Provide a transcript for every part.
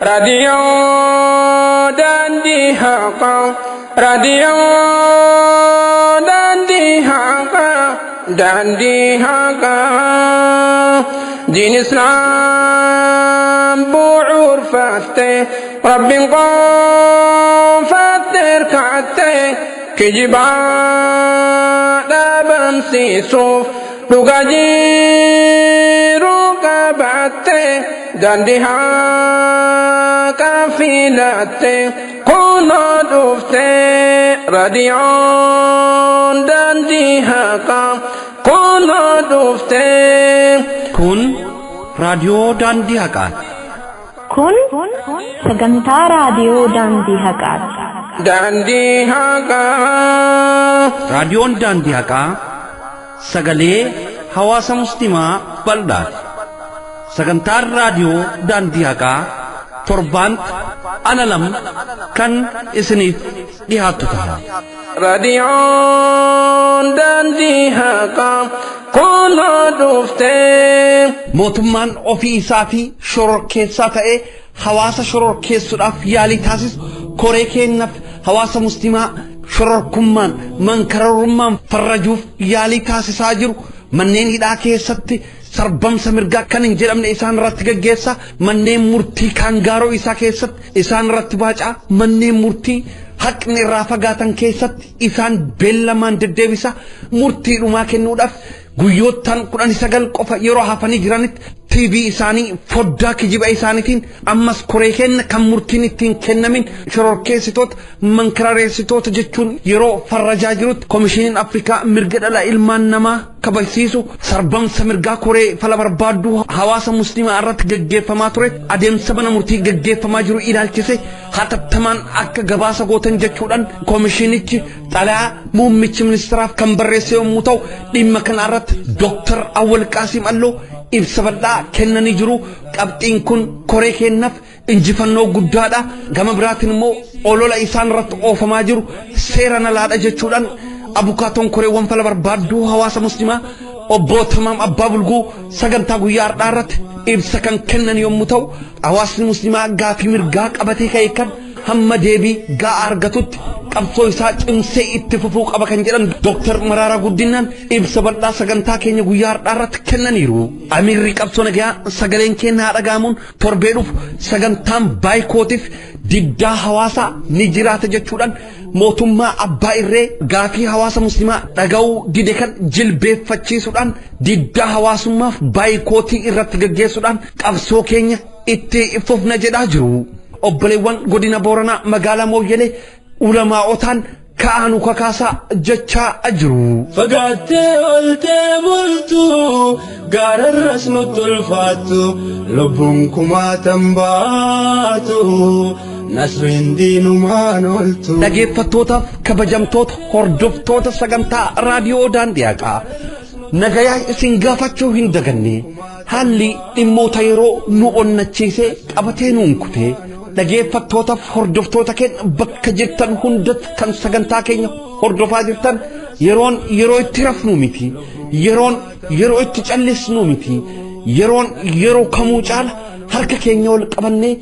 راديو داندي حقا راديو داندي حقا دين إسلام بوعور فاتي رب قام فاتر كعتي كجبان بمسي صوف لقاجيرو كباتي داندي حقا فيلاتي كنا دفتي راديو داندي حقا كنا دفتي كن راديو داندي حقا كن سجنتا راديو داندي حقا داندي حقا راديو داندي حقا سجلي حواس مسلمة بلدات سجنتا راديو داندي حقا تربان أنا لم كان إسنيف ديهاتها راديو داندي حقا كنا دفتي موتمان أوفيسا في شرور كيسا تأي حواس شرور كيسا في يالي تاسس كوري كينف حواس مسلمة شرور كمان من كررمان فرجوف يالي تاسس آجرو منين إدا كيسا سربم سمرغا كان انجرم إسان رتغا جيسا منين مرتي كانغارو إسا كيسا إسان رتباجا منين مرتي حق نرافقاتن كيسا إسان بلمان ددبسا مرتي رما كنوداف guyyoottan 19 qofa yeroo hafanii jiranit TV isaanii foddaa kijiba isaaniitiin ammas koree kenna kan murtiin ittiin kennamin shororkeessitoota mankarareessitoota jechuun yeroo farrajaa jirutti komishiniin Afrikaa mirga dhala ilmaan namaa kabajsiisu sarbamsa mirgaa koree fala barbaaddu hawaasa muslimaa irratti gaggeeffamaa ture adeemsa mana murtii gaggeeffamaa jiru ilaalchise hatattamaan akka gabaasa gootan jechuudhaan komishinichi xalaa muummichi ministeeraaf kan barreesse yommuu ta'u dhimma kana irratti Dr. Awwal Qasim Allo ibsa bal'aa kennanii jiru qabxiin kun koree kennaaf injifannoo guddaadha gama biraatiin immoo olola isaan irratti oofamaa jiru seera nalaadha jechuudhaan abukaatoon koreewwan fala barbaaddu hawaasa muslimaa obbo Tamaam Abbaa Bulguu sagantaa guyyaa har'aa irratti ibsa kan kennan yommuu ta'u hawaasni muslimaa gaafii mirgaa qabatee ka'e kan hamma deebii ga'a argatutti qabsoo isaa cimsee itti fufuu qaba kan jedhan Dr. Mararaa Guddinaan ibsa bal'aa sagantaa keenya guyyaa har'aa irratti kennaniiru. Amirri qabsoo nagaa sagaleen keenya dhaga'amuun torbee dhufu sagantaan baayikootiif diddaa hawaasaa ni jiraata jechuudhaan mootummaa abbaa irree gaafii hawaasa muslimaa dhaga'uu dide kan jilbeeffachiisuudhaan diddaa hawaasummaaf baayikootii irratti gaggeessuudhaan qabsoo keenya itti fufna jedhaa jiru. Obboleewwan godina Booranaa magaalaa Mooyyelee ulamaa'otaan ka'aanu kakaasaa jechaa jiru. Fagaattee oltee bultu gaararras nutti ulfaattu lubbuun kumaatan baatu nasriin diinumaan oltu. Dhaggeeffattootaaf kabajamtoota hordoftoota sagantaa raadiyoo daandii haqaa nagayaa isin gaafachuu hin daganne haalli dhimmoota yeroo nu onnachiisee qabatee nuun kutee dhaggeeffattootaaf hordoftoota keenya bakka jirtan hundatti kan sagantaa keenya hordofaa jirtan yeroon yeroo itti rafnu miti yeroon yeroo itti callisnu miti yeroon yeroo kamuu caala harka keenya ol qabannee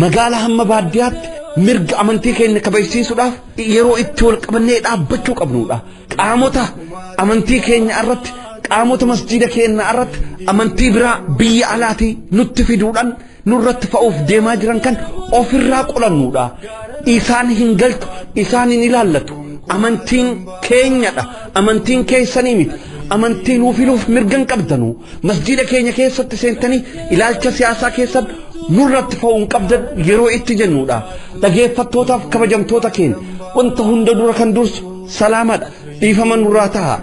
magaalaa hamma baadiyyaatti mirga amantii keenya kabajsiisuudhaaf yeroo itti ol qabannee dhaabbachuu qabnudha. Qaamota amantii keenya irratti qaamota masjiida keenya irratti amantii biraa biyya alaatii nutti fiduudhaan nurratti fa'uuf deemaa jiran kan ofirraa qolannudha. Isaan hin galtu isaan hin ilaallatu amantiin keenyadha amantiin keessanii miti amantii nuuf filuuf mirgan qabdanu masjiida keenya keessatti seentanii ilaalcha siyaasaa keessatti nurratti fa'uun qabdan yeroo itti jennudha. Dhaggeeffattootaaf kabajamtoota keenya wanta hunda dura kan dursu salaamadha dhiifama nurraa ta'a.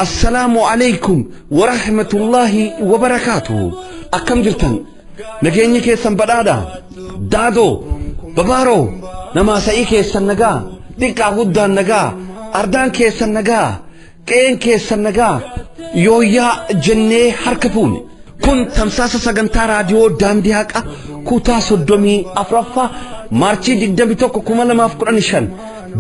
Assalaamu alaykum wa rahmatullahi wa barakaatuh. Akkam jirtan nageenyi keessan badhaadha daadoo babaaroo namaa sa'ii keessan nagaa xiqqaa guddaan nagaa ardaan keessan nagaa qeen keessan nagaa yooyyaa jennee harka fuune kun tamsaasa sagantaa raadiyoo daandii haqaa kutaa 34 maarchii 21 2015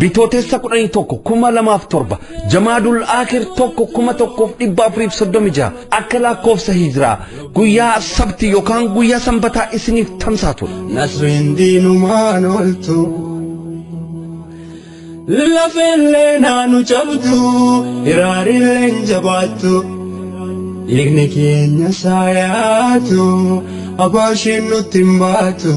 bitootessa 11 2007 jamaadul aakhir 1436 akka lakkoofsa hijiraa guyyaa sabti yookaan guyyaa sanbataa isiniif tamsaatu nasriin diinumaan oltu lafillee naanu cabdu iraarillee jabaattu dhiigni keenya saayaatu abaashiin nutti hin baatu.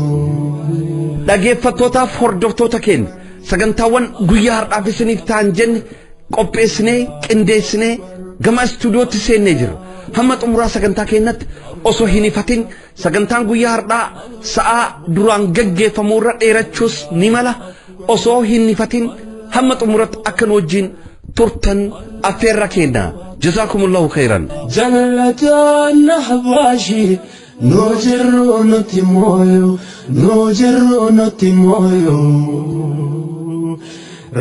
dhageeffattootaaf hordoftoota keenya sagantaawwan guyyaa har'aaf isiniif ta'an jenne qopheessinee qindeessinee gama istuudiyootti seennee jirra. hamma xumuraa sagantaa keenyatti osoo hin ifatin sagantaan guyyaa har'aa sa'a duraan gaggeeffamuu irra dheerachuus ni mala osoo hin ifatin hamma xumuratti akka nu wajjin turtan affeerra keenya. jazakumullahu khairan. jalataan nahbaashi noojiru nuti mooyo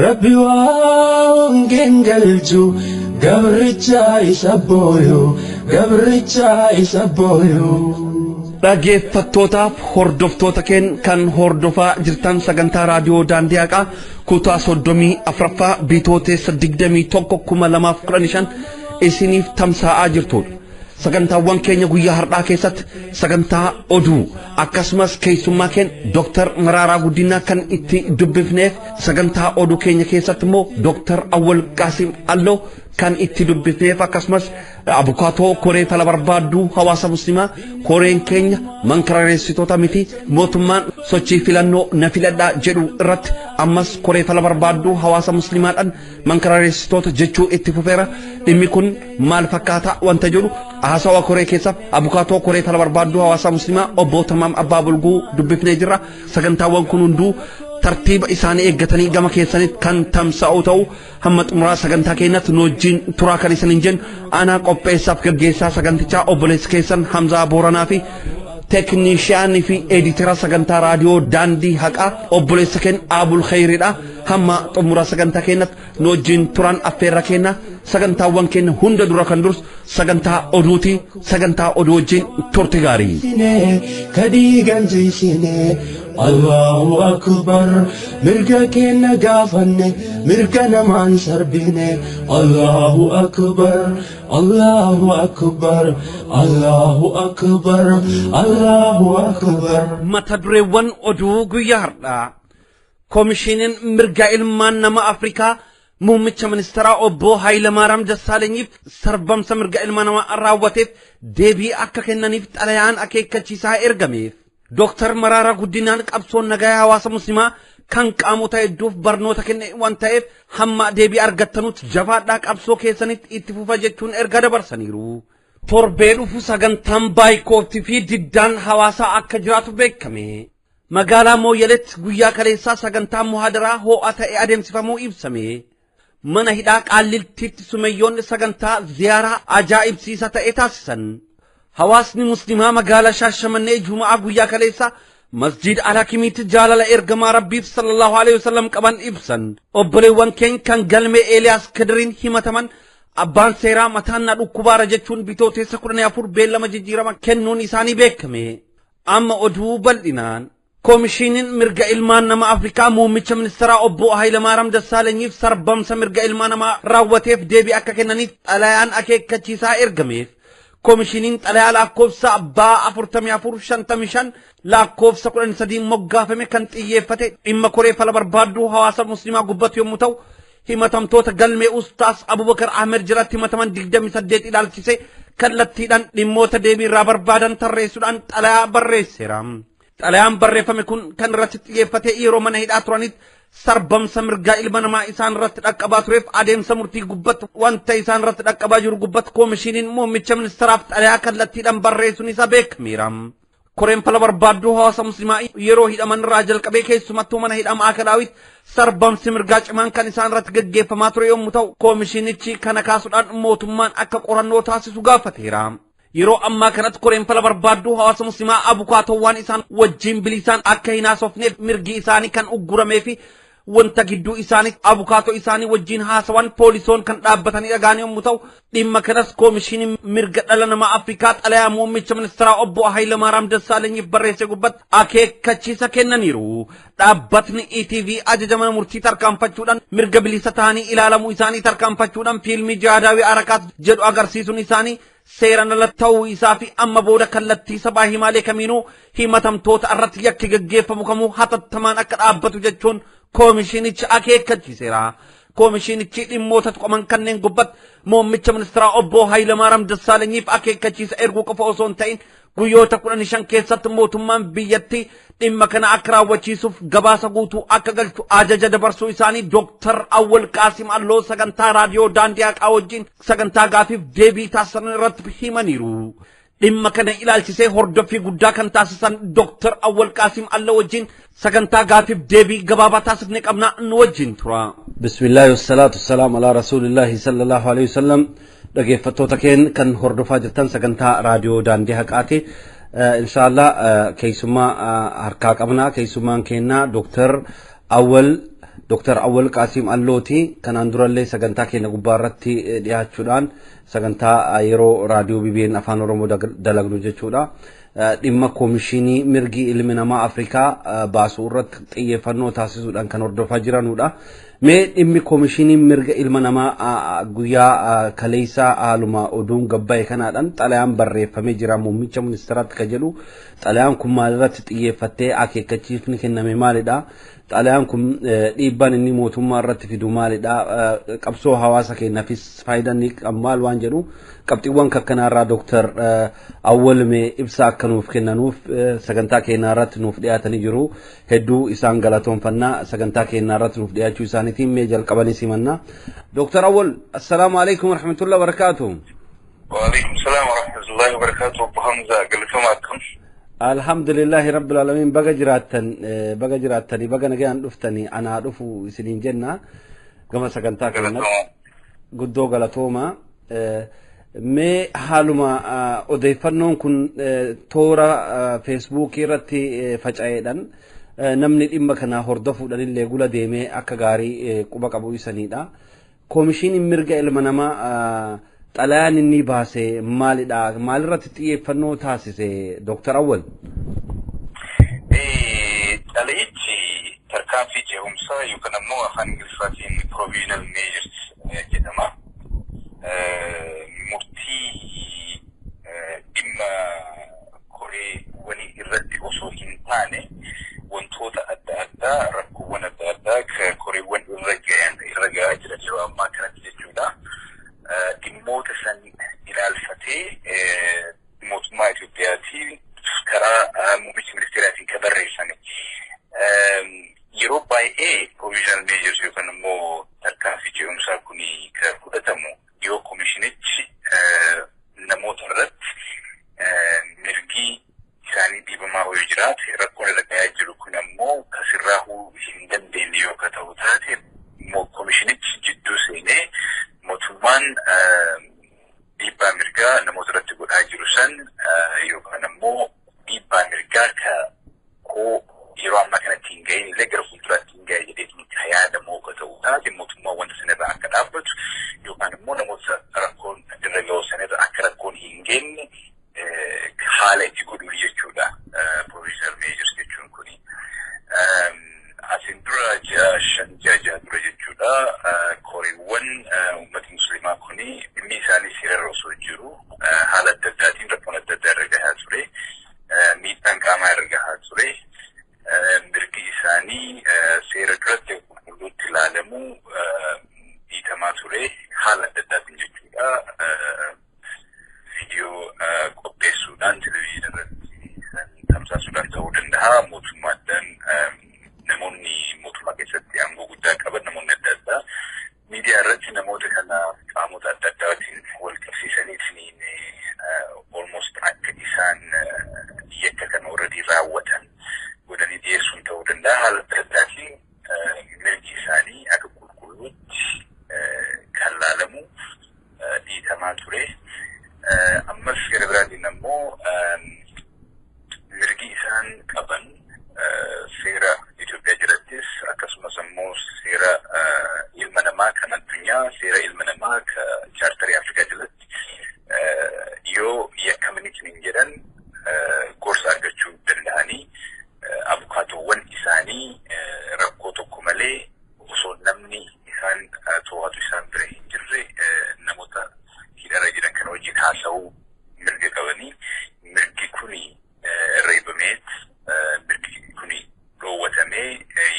rabbi waan gengalchu gabricha isa booyo. dhageeffattootaaf hordoftoota keenya kan hordofaa jirtan sagantaa raadiyoo daandii haqaa kutaa 34ffaa bitootessa 21 2015 isiniif tamsa'aa jirtudha. sagantaawwan keenya guyyaa har'aa keessatti sagantaa oduu akkasumas keessummaa keenya Dr. Maraaraa Guddinaa kan itti dubbifneef sagantaa oduu keenya keessatti immoo Dr. Awwal Qaasim Alloo kan itti dubbifneef akkasumas abukaatoo koree fala barbaaddu hawaasa muslimaa koreen keenya mankaraareessitoota miti mootummaan sochii filannoo na filadhaa jedhu irratti ammas koree fala barbaaddu hawaasa muslimaadhaan mankaraareessitoota jechuu itti fufeera. dhimmi kun maal fakkaata wanta jedhu haasawa koree keessaaf abukaatoo koree fala barbaaddu hawaasa muslimaa obbo Tamaam Abbaa Bulguu dubbifnee jirra. sagantaawwan kun hunduu tartiiba isaanii eeggatanii gama keessanitti kan tamsa'u ta'u hamma xumuraa sagantaa keenyatti nu wajjin turaa kan isiniin jennu aanaa qopheessaaf gaggeessaa sagantichaa obboleessi keessan Hamzaa Booranaa fi teknishiyaanii fi editera sagantaa raadiyoo daandii haqaa obboleessa keenya Abul Khayriidha. hamma xumuraa sagantaa keenyatti nu wajjin turan affeerra keenya. sagantaawwan keenya hunda dura kan dursu sagantaa oduuti. sagantaa oduu wajjin turte gaarii. kadiigan jiisine Allahu akbar mirga keenya gaafanne mirga namaan sarbine Allahu akbar Allahu akbar Allahu akbar Allahu akbar. mata dureewwan oduu guyyaa har'aa koomishiniin mirga ilmaan nama Afrikaa muummicha ministeeraa obbo Hayilamaariyaam Dassaalenyiif sarbamsa mirga ilma namaa raawwateef deebii akka kennaniif xalayaan akeekkachiisaa ergameef. Dr. Maraaraa Guddinaan qabsoon nagaa hawaasa muslimaa kan qaamota hedduuf barnoota kenne waan ta'eef hamma deebii argattanutti jabaadhaa qabsoo keessanitti itti fufa jechuun erga dabarsaniiru. torbee dhufu sagantaan baayikootii fi diddaan hawaasaa akka jiraatu beekame. magaalaa Mooyyaleetti guyyaa kaleessaa sagantaan muhaadaraa ho'aa ta'e adeemsifamuu ibsame. mana hidhaa Qaallittiitti sumayyoonni sagantaa ziyaaraa ajaa'ibsiisaa ta'e taasisan. hawaasni muslimaa magaalaa Shaashamannee Jumaa guyyaa kaleessaa masjid Al-Hakimiitti jaalala ergamaa Rabbiif sallallahu alaihi wasallam qaban ibsan. obboleewwan keenya kan galmee Eeliyaas Kadiriin himataman abbaan seeraa mataan na dhukkubaara jechuun bitootessa 14 beellama jijjiirama kennuun isaanii beekame. amma oduu bal'inaan koomishiniin mirga ilmaan nama Afrikaa muummicha ministeeraa obbo Hayilamaariyaam Dassaalenyiif sarbamsa mirga ilmaan namaa raawwateef deebii akka kennaniif xalayaan akeekkachiisaa ergameef. koomishiniin xalayaa lakkoofsa 4455 lakkoofsa 13 moggaafame kan xiyyeeffate dhimma koree fala barbaaddu hawaasa muslimaa gubbatu yommuu ta'u himatamtoota galmee Ustaas Abubakar Ahmed jalatti himataman 28 ilaalchise kallattiidhaan dhimmoota deebii irraa barbaadan tarreessuudhaan xalayaa barreesseera. xalayaan barreeffame kun kan irratti xiyyeeffate yeroo mana hidhaa turanitti sarbamsa mirgaa ilma namaa isaan irratti dhaqqabaa tureef adeemsa murtii gubbatu wanta isaan irratti dhaqqabaa jiru gubbatu koomishiniin muummicha ministeeraaf xalayaa kallattiidhaan barreessuun isaa beekameera. koreen fala barbaaddu hawaasa muslimaa yeroo hidhaman irraa jalqabee keessumattuu mana hidhaa Maakalawiitti sarbamsi mirgaa cimaan kan isaan irratti gaggeeffamaa ture yommuu ta'u koomishinichi kana kaasuudhaan mootummaan akka qorannoo taasisu gaafateera. yeroo ammaa kanatti koreen fala barbaaddu hawaasa muslimaa abukaatowwan isaan wajjin bilisaan akka hin haasofneef mirgi isaanii kan ugguramee fi wanta gidduu isaanii abukaato isaanii wajjin haasawan poolisoon kan dhaabbatanii dhagaanii yommuu ta'u dhimma kanas koomishinii mirga dhala namaa Afrikaa xalayaa muummicha ministeeraa obbo Hayilamaariyaam Dassaalenyiif barreesse gubbatti akeekkachiisa kennaniiru. Dhaabbatni ETV ajaja mana murtii tarkaanfachuudhaan mirga bilisa ta'anii ilaalamuu isaanii tarkaanfachuudhaan fiilmii Jaadaawii Arakaat jedhu agarsiisuun isaanii seeraan ala ta'uu isaa fi amma booda kallattii sabaa himaalee kamiinuu himatamtoota irratti yakki gaggeeffamu kamuu hatattamaan akka dhaabbatu jechuun koomishinichi akeekkachiiseera. Koomishinichi dhimmoota tuqaman kanneen gubbatti muummicha ministeeraa obbo Hayilamaariyaam Dassaalenyiif akeekkachiisa erguu qofa osoo hin ta'in guyyoota 15 keessatti mootummaan biyyattii dhimma kana akka raawwachiisuuf gabaasa guutuu akka galchu ajaja dabarsuu isaanii Dr. Awwal Qaasim Alloo sagantaa raadiyoo daandii haqaa wajjin sagantaa gaafiif deebii taasisan irratti himaniiru. Dhimma kana ilaalchisee hordoffii guddaa kan taasisan Dr. Awwal Qaasim Alloo wajjin sagantaa gaafiif deebii gabaabaa taasifne qabna nu wajjin tura. Bismillaahi wassalaatu wassalaam alaa rasuulillaahi sallallahu alaihi wasallam. Dhaggeeffattoota keenya kan hordofaa jirtan sagantaa raadiyoo daandii haqaati. Inshallah keessummaa harkaa qabna. Keessummaan keenya Dr. Awwal Qaasim Allooti kanaan durallee sagantaa keenya gubbaarratti dhiyaachuudhaan sagantaa yeroo raadiyoo BBN afaan Oromoo dalagnu jechuudha. Dhimma koomishinii mirgi ilmi namaa Afrikaa baasuu irratti xiyyeeffannoo taasisuudhaan kan hordofaa jiranudha. Mee dhimmi koomishinii mirga ilma namaa guyyaa kaleessaa haaluma oduun gabbaa'e kanaadhaan xalayaan barreeffamee jira muummicha ministeeraatti kan jedhu xalayaan kun maalirratti xiyyeeffattee akeekkachiifni kenname maalidha? Xalayaan kun dhiibbaan inni mootummaa irratti fidu maalidha? Qabsoo hawaasa keenyaafis faayidaan maal waan jedhu qabxiiwwan kakkanaarraa Dr. Awwal mee ibsa akka nuuf kennanuuf sagantaa keenya irratti nuuf dhiyaatanii jiru. Hedduu isaan galatoonfannaa sagantaa keenya irratti nuuf dhiyaachuu isaaniitiin mee jalqabanii simanna. Dr. Awwal assalaamu alaykum wa rahmatullahi wa barakatuh. Wa alaykum salaam wa rahmatullahi wa barakatuh. Abu Hamza galatoomaakum. Alhamdulillahi rabbil alamin baga jiraatanii baga nagaan dhuftanii anaa dhufu isiniin jenna gama sagantaa keenya guddoo galatooma. Mee haaluma odeeffannoon kun toora Facebook irratti faca'eedhaan namni dhimma kana hordofuudhaan illee gula deemee akka gaarii quba qabu isaniidha. Koomishiniin mirga ilma namaa xalayaan inni baase maalidha? Maalirratti xiyyeeffannoo taasise Dr. Awwal? Xalayichi tarkaanfii ce'umsaa yookaan ammoo afaan Ingiliffaatiin provisional measures jedhama. Murtii dhimma koreewwanii irratti osoo hin taane wantoota adda addaa rakkoowwan adda addaa koreewwan irra gahaa jiran yeroo ammaa kanatti jechuudha. Dhimmoota san ilaalfatee mootummaa Itoophiyaatiin karaa muummicha ministeeraatiin kan barreeffame. Yeroo baay'ee provisional measures yookaan immoo tarkaanfii ce'umsaa kun kan fudhatamu yoo koomishinichi namoota irratti mirgi isaanii dhiibamaa yoo jiraate rakkoon irra gahaa jiru kun ammoo kasirraa hin dandeenye yoo ta'u taate koomishinichi jidduu seenee mootummaan dhiibbaa mirgaa namoota irratti godhaa jiru san yookaan ammoo dhiibbaa mirgaa yeroo ammaa kanatti hin gahin illee gara fuulduraatti hin gahe jedhee kan yaadamu akka ta'u taate mootummaan wanta sanirraa akka dhaabbatu yookaan immoo namoota rakkoon irra ga'u sanirra akka rakkoon hin geenye haala itti godhuu jechuudha. Provisional measures jechuun kuni asin dura ja'a dura jechuudha. Koreewwan uummatni musliimaa kuni dhimmi isaanii seerarra osoo jiru haala adda addaatiin rakkoon adda addaa irra gahaa ture. Miidhaan qaamaa irra gahaa ture. Mirgi isaanii seera duratti qulqulluutti ilaalamu dhiitamaa ture haala adda addaatiin jechuudha. Viidiyoo qopheessuudhaan televiziyoona irratti tamsaasuudhaan ta'uu danda'a. Mootummaadhaan namoonni mootummaa keessatti aangoo guddaa qaban namoonni adda addaa miidiyaa irratti namoota kana qaamota adda addaatiin wal qabsiisaniitiin almost akka isaan yakka kana already raawwatan godhanii dhiyeessuun ta'uu danda'a. Haala adda addaatiin mirgi isaanii akka qulqulluutti kan laalamu dhiitamaa ture. Ammas gara biraatiin ammoo mirgi isaan qaban seera Itoophiyaa jirattis akkasumas ammoo dhufanii rakkoo tokko malee osoo namni isaan to'atu isaan bira hin jirre namoota hidhara jiran kan wajjin haasa'uu mirga qabanii mirgi kuni reebameet mirgi kuni dhoowwatamee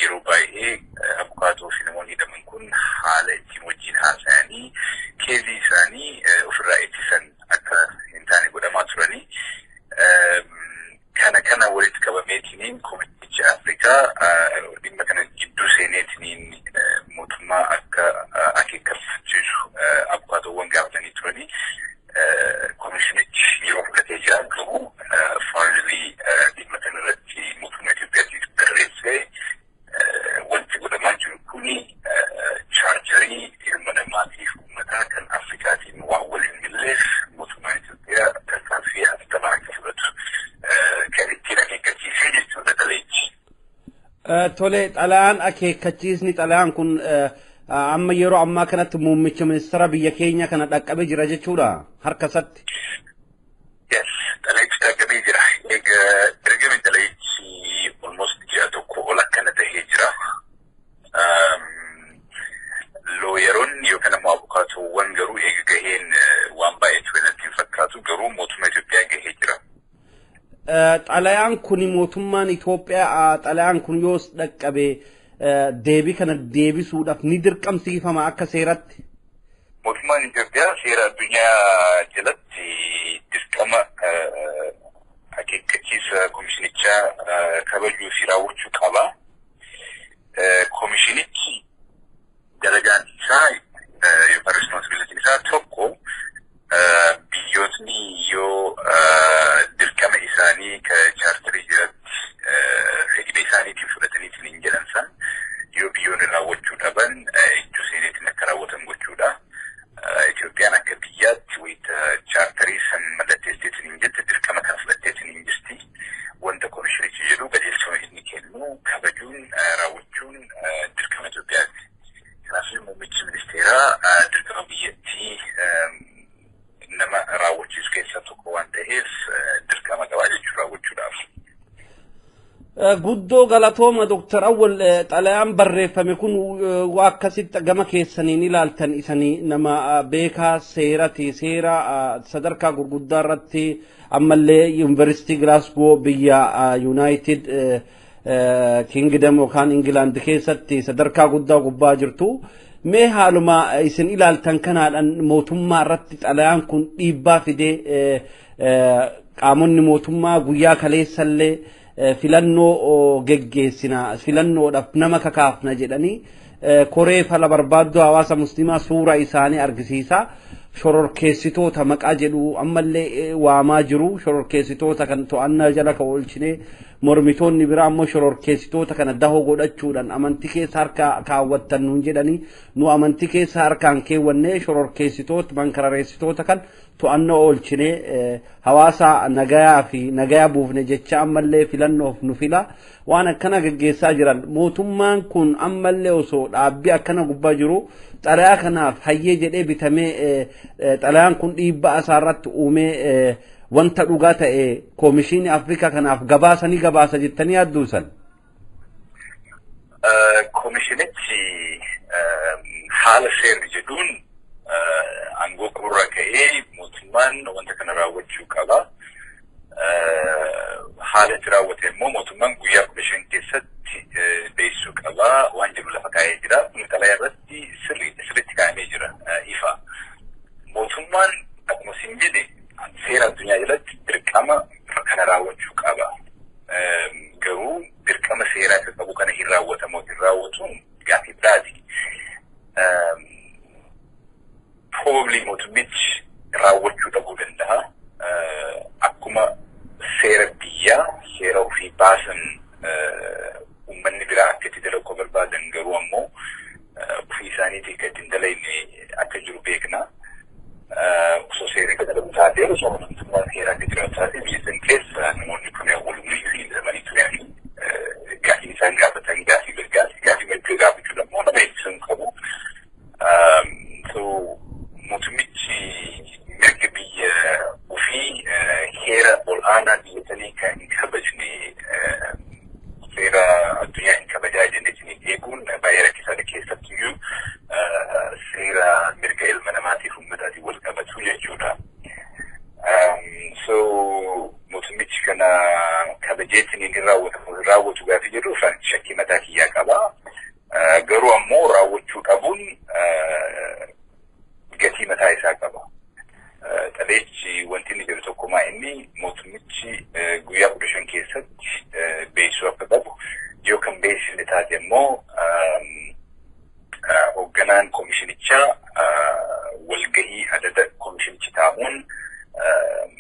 yeroo baay'ee abukaatoo fi namoonni hidhaman kun haala ittiin wajjin haasa'anii keezii isaanii ofirraa ittisan akka hin taane godhamaa turanii kana walitti qabameetiniin koomiticha Afrikaa dhimma kana gidduu seeneetiniin mootummaa akka akeekkachiisu abukaatoowwan gaafatanii turanii koomishinichi yeroo fudhatee jira garuu faayilii dhimma kana irratti mootummaa Itoophiyaatti barreessee wanti godhamaa jiru kuni chaarjarii ilma namaatiif uummataa kan Afrikaatiin waan waliin milleef mootummaan Itoophiyaa tarkaanfii hatattamaa akka fudhatu kan ittiin akeekkachiisee jechuudha dhaleechi. Tole xalayaan akeekkachiisni xalayaan kun amma yeroo ammaa kanatti muummicha ministeera biyya keenya kana dhaqqabee jira jechuudha harka isaatti. Yes, dhaleechi dhaqqabee jira. Ergame dhaleechi almost ji'a tokko ol akkana tahee jira. Looyeroonni yookaan ammoo abukaatoowwan garuu eega gaheen waan baay'eetu irratti hin fakkaatu garuu mootummaa Itoophiyaa gahee jira. Xalayaan kun mootummaan Itoophiyaa xalayaan kun yoos dhaqqabee deebii kana deebisuudhaaf ni dirqamsiifama akka seeratti. Mootummaan Itoophiyaa seera addunyaa jalatti dirqama akeekkachiisa koomishinichaa kabajuu fi raawwachuu qaba. Koomishinichi dalagaan isaa yookaan responsibilitiin isaa tokko biyyootni yoo dirqama isaanii ka chaartarii jalatti fedhii isaaniitiin fudhataniitiin hin jedhan san yoo biyyoonni raawwachuu dhaban ijoo seeneetiin akka raawwatan gochuudha. Itoophiyaan akka biyyaatti wayita chaartarii san mallatteesseetiin hin jette dirqama kana fudhatteetiin hin jirti. Wanta koomishinichi jedhu qajeelfama inni kennu kabajuun raawwachuun dirqama Itoophiyaati. Kanaafuu muummichi ministeeraa dirqama biyyattii nama raawwachiisu keessaa tokko waan ta'eef dirqama qabaa jechuudha raawwachuudhaaf. Guddoo galatooma Dr. Awwal xalayaan barreeffame kun waa akkasitti gama keessaniin ilaaltan isanii nama beekaa seerati seera sadarkaa gurguddaa irratti ammallee Yuunivarsiitii Glasgow biyya United Kingdom yookaan England keessatti sadarkaa guddaa gubbaa jirtu. Mee haaluma isin ilaaltan kanaadhaan mootummaa irratti xalayaan kun dhiibbaa fidee qaamonni mootummaa guyyaa kaleessallee filannoo geggeessina filannoodhaaf nama kakaafna jedhanii koree fala barbaaddu hawaasa muslimaa suura isaanii argisiisa shororkeessitoota maqaa jedhu ammallee waamaa jiru shororkeessitoota kan to'annaa jala ka oolchine mormitoonni biraa ammoo shororkeessitoota kana dahoo godhachuudhaan amantii keessa harka kaawwattan nuun jedhanii nu amantii keessa harkaan keewwannee shororkeessitoota mankarareessitoota kan to'annaa oolchine hawaasa nagayaa fi nagayaa buufne jecha ammallee filannoof nu fila waan akkana geggeessaa jiran mootummaan kun ammallee osoo dhaabbii akkana gubbaa jiru xalayaa kanaaf hayyee jedhee bitamee xalayaan kun dhiibbaa isaarratti uumee wanta dhugaa ta'e koomishinii Afrikaa kanaaf gabaasa jettanii yaadduusan. Koomishinichi haala seerri jedhuun aangoo qaburraa ka'ee mootummaan wanta kana raawwachuu qaba. Haala itti raawwate immoo mootummaan guyyaa 15 keessatti beeksisuu qaba waan jedhu lafa kaa'ee jira. Kun xalayaa irratti sirriitti kaa'amee jira ifa. Mootummaan akkuma isin jedhe seera addunyaa jalatti dirqama kana raawwachuu qaba. Garuu dirqama seeraa akka qabu kana hin raawwatamu hin raawwatuun gaaffii biraati. Probably mootummichi raawwachuu dhabuu danda'a. Akkuma seera biyyaa seera ofii baasan uummanni biraa akka itti dalaguu barbaadan garuu ammoo ofii isaaniitii akka ittiin dalagne akka jiru beekna. Osoo seerri akka dalagu taatee osoo mootummaan seera akka jiraatu taatee biyya san keessa namoonni kun walumaa hin hidhamanii turanii gaaffii isaan gaafatan gaaffii mirgaa gaafachuudha immoo nama eebbisan qabu. Mootummichi mirga biyya ofii heera ol aanaa biyyatanii kan hin kabajne seera addunyaa hin gatii mataa kiyyaa qaba. Garuu ammoo raawwachuu dhabuun gatii mataa isaa qaba. Taleechi wanti inni jedhu tokkumaa inni mootummichi guyyaa 15 keessatti beeksisuu akka qabu yoo kan beeksisne taate immoo hoogganaan komishinichaa walgahii adada komishinichi taa'uun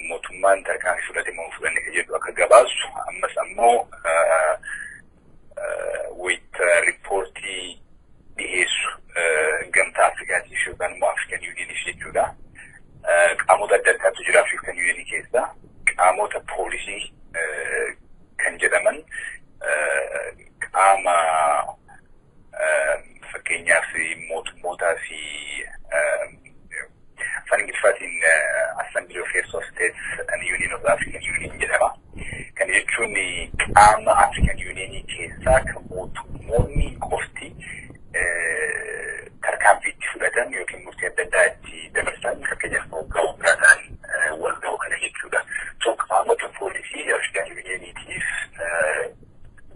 mootummaan tarkaanfii fudhate moo fudhanne kan jedhu akka gabaasu ammas ammoo wayita riippoortii dhiyeessu gamtaa Afrikaatiif yookaan immoo Afrikan Yuuniiniif jechuudha. Qaamota adda addaatu jira Afrikan Yuuniinii keessa. Qaamota poolisii kan jedhaman qaama fakkeenyaaf mootummootaa fi afaan Ingiliffaatiin Assembly of Heads of States and Union of African Union jedhama. Kana jechuun qaama Afrikan Yuuniinii keessaa kan mootummoonni qofti tarkaanfii itti fudhatan yookiin murtii adda addaa itti dabarsan fakkeenyaaf hogganaan wal ga'u kana jechuudha. So qaamota poolisii Afrikan Yuuniiniitiif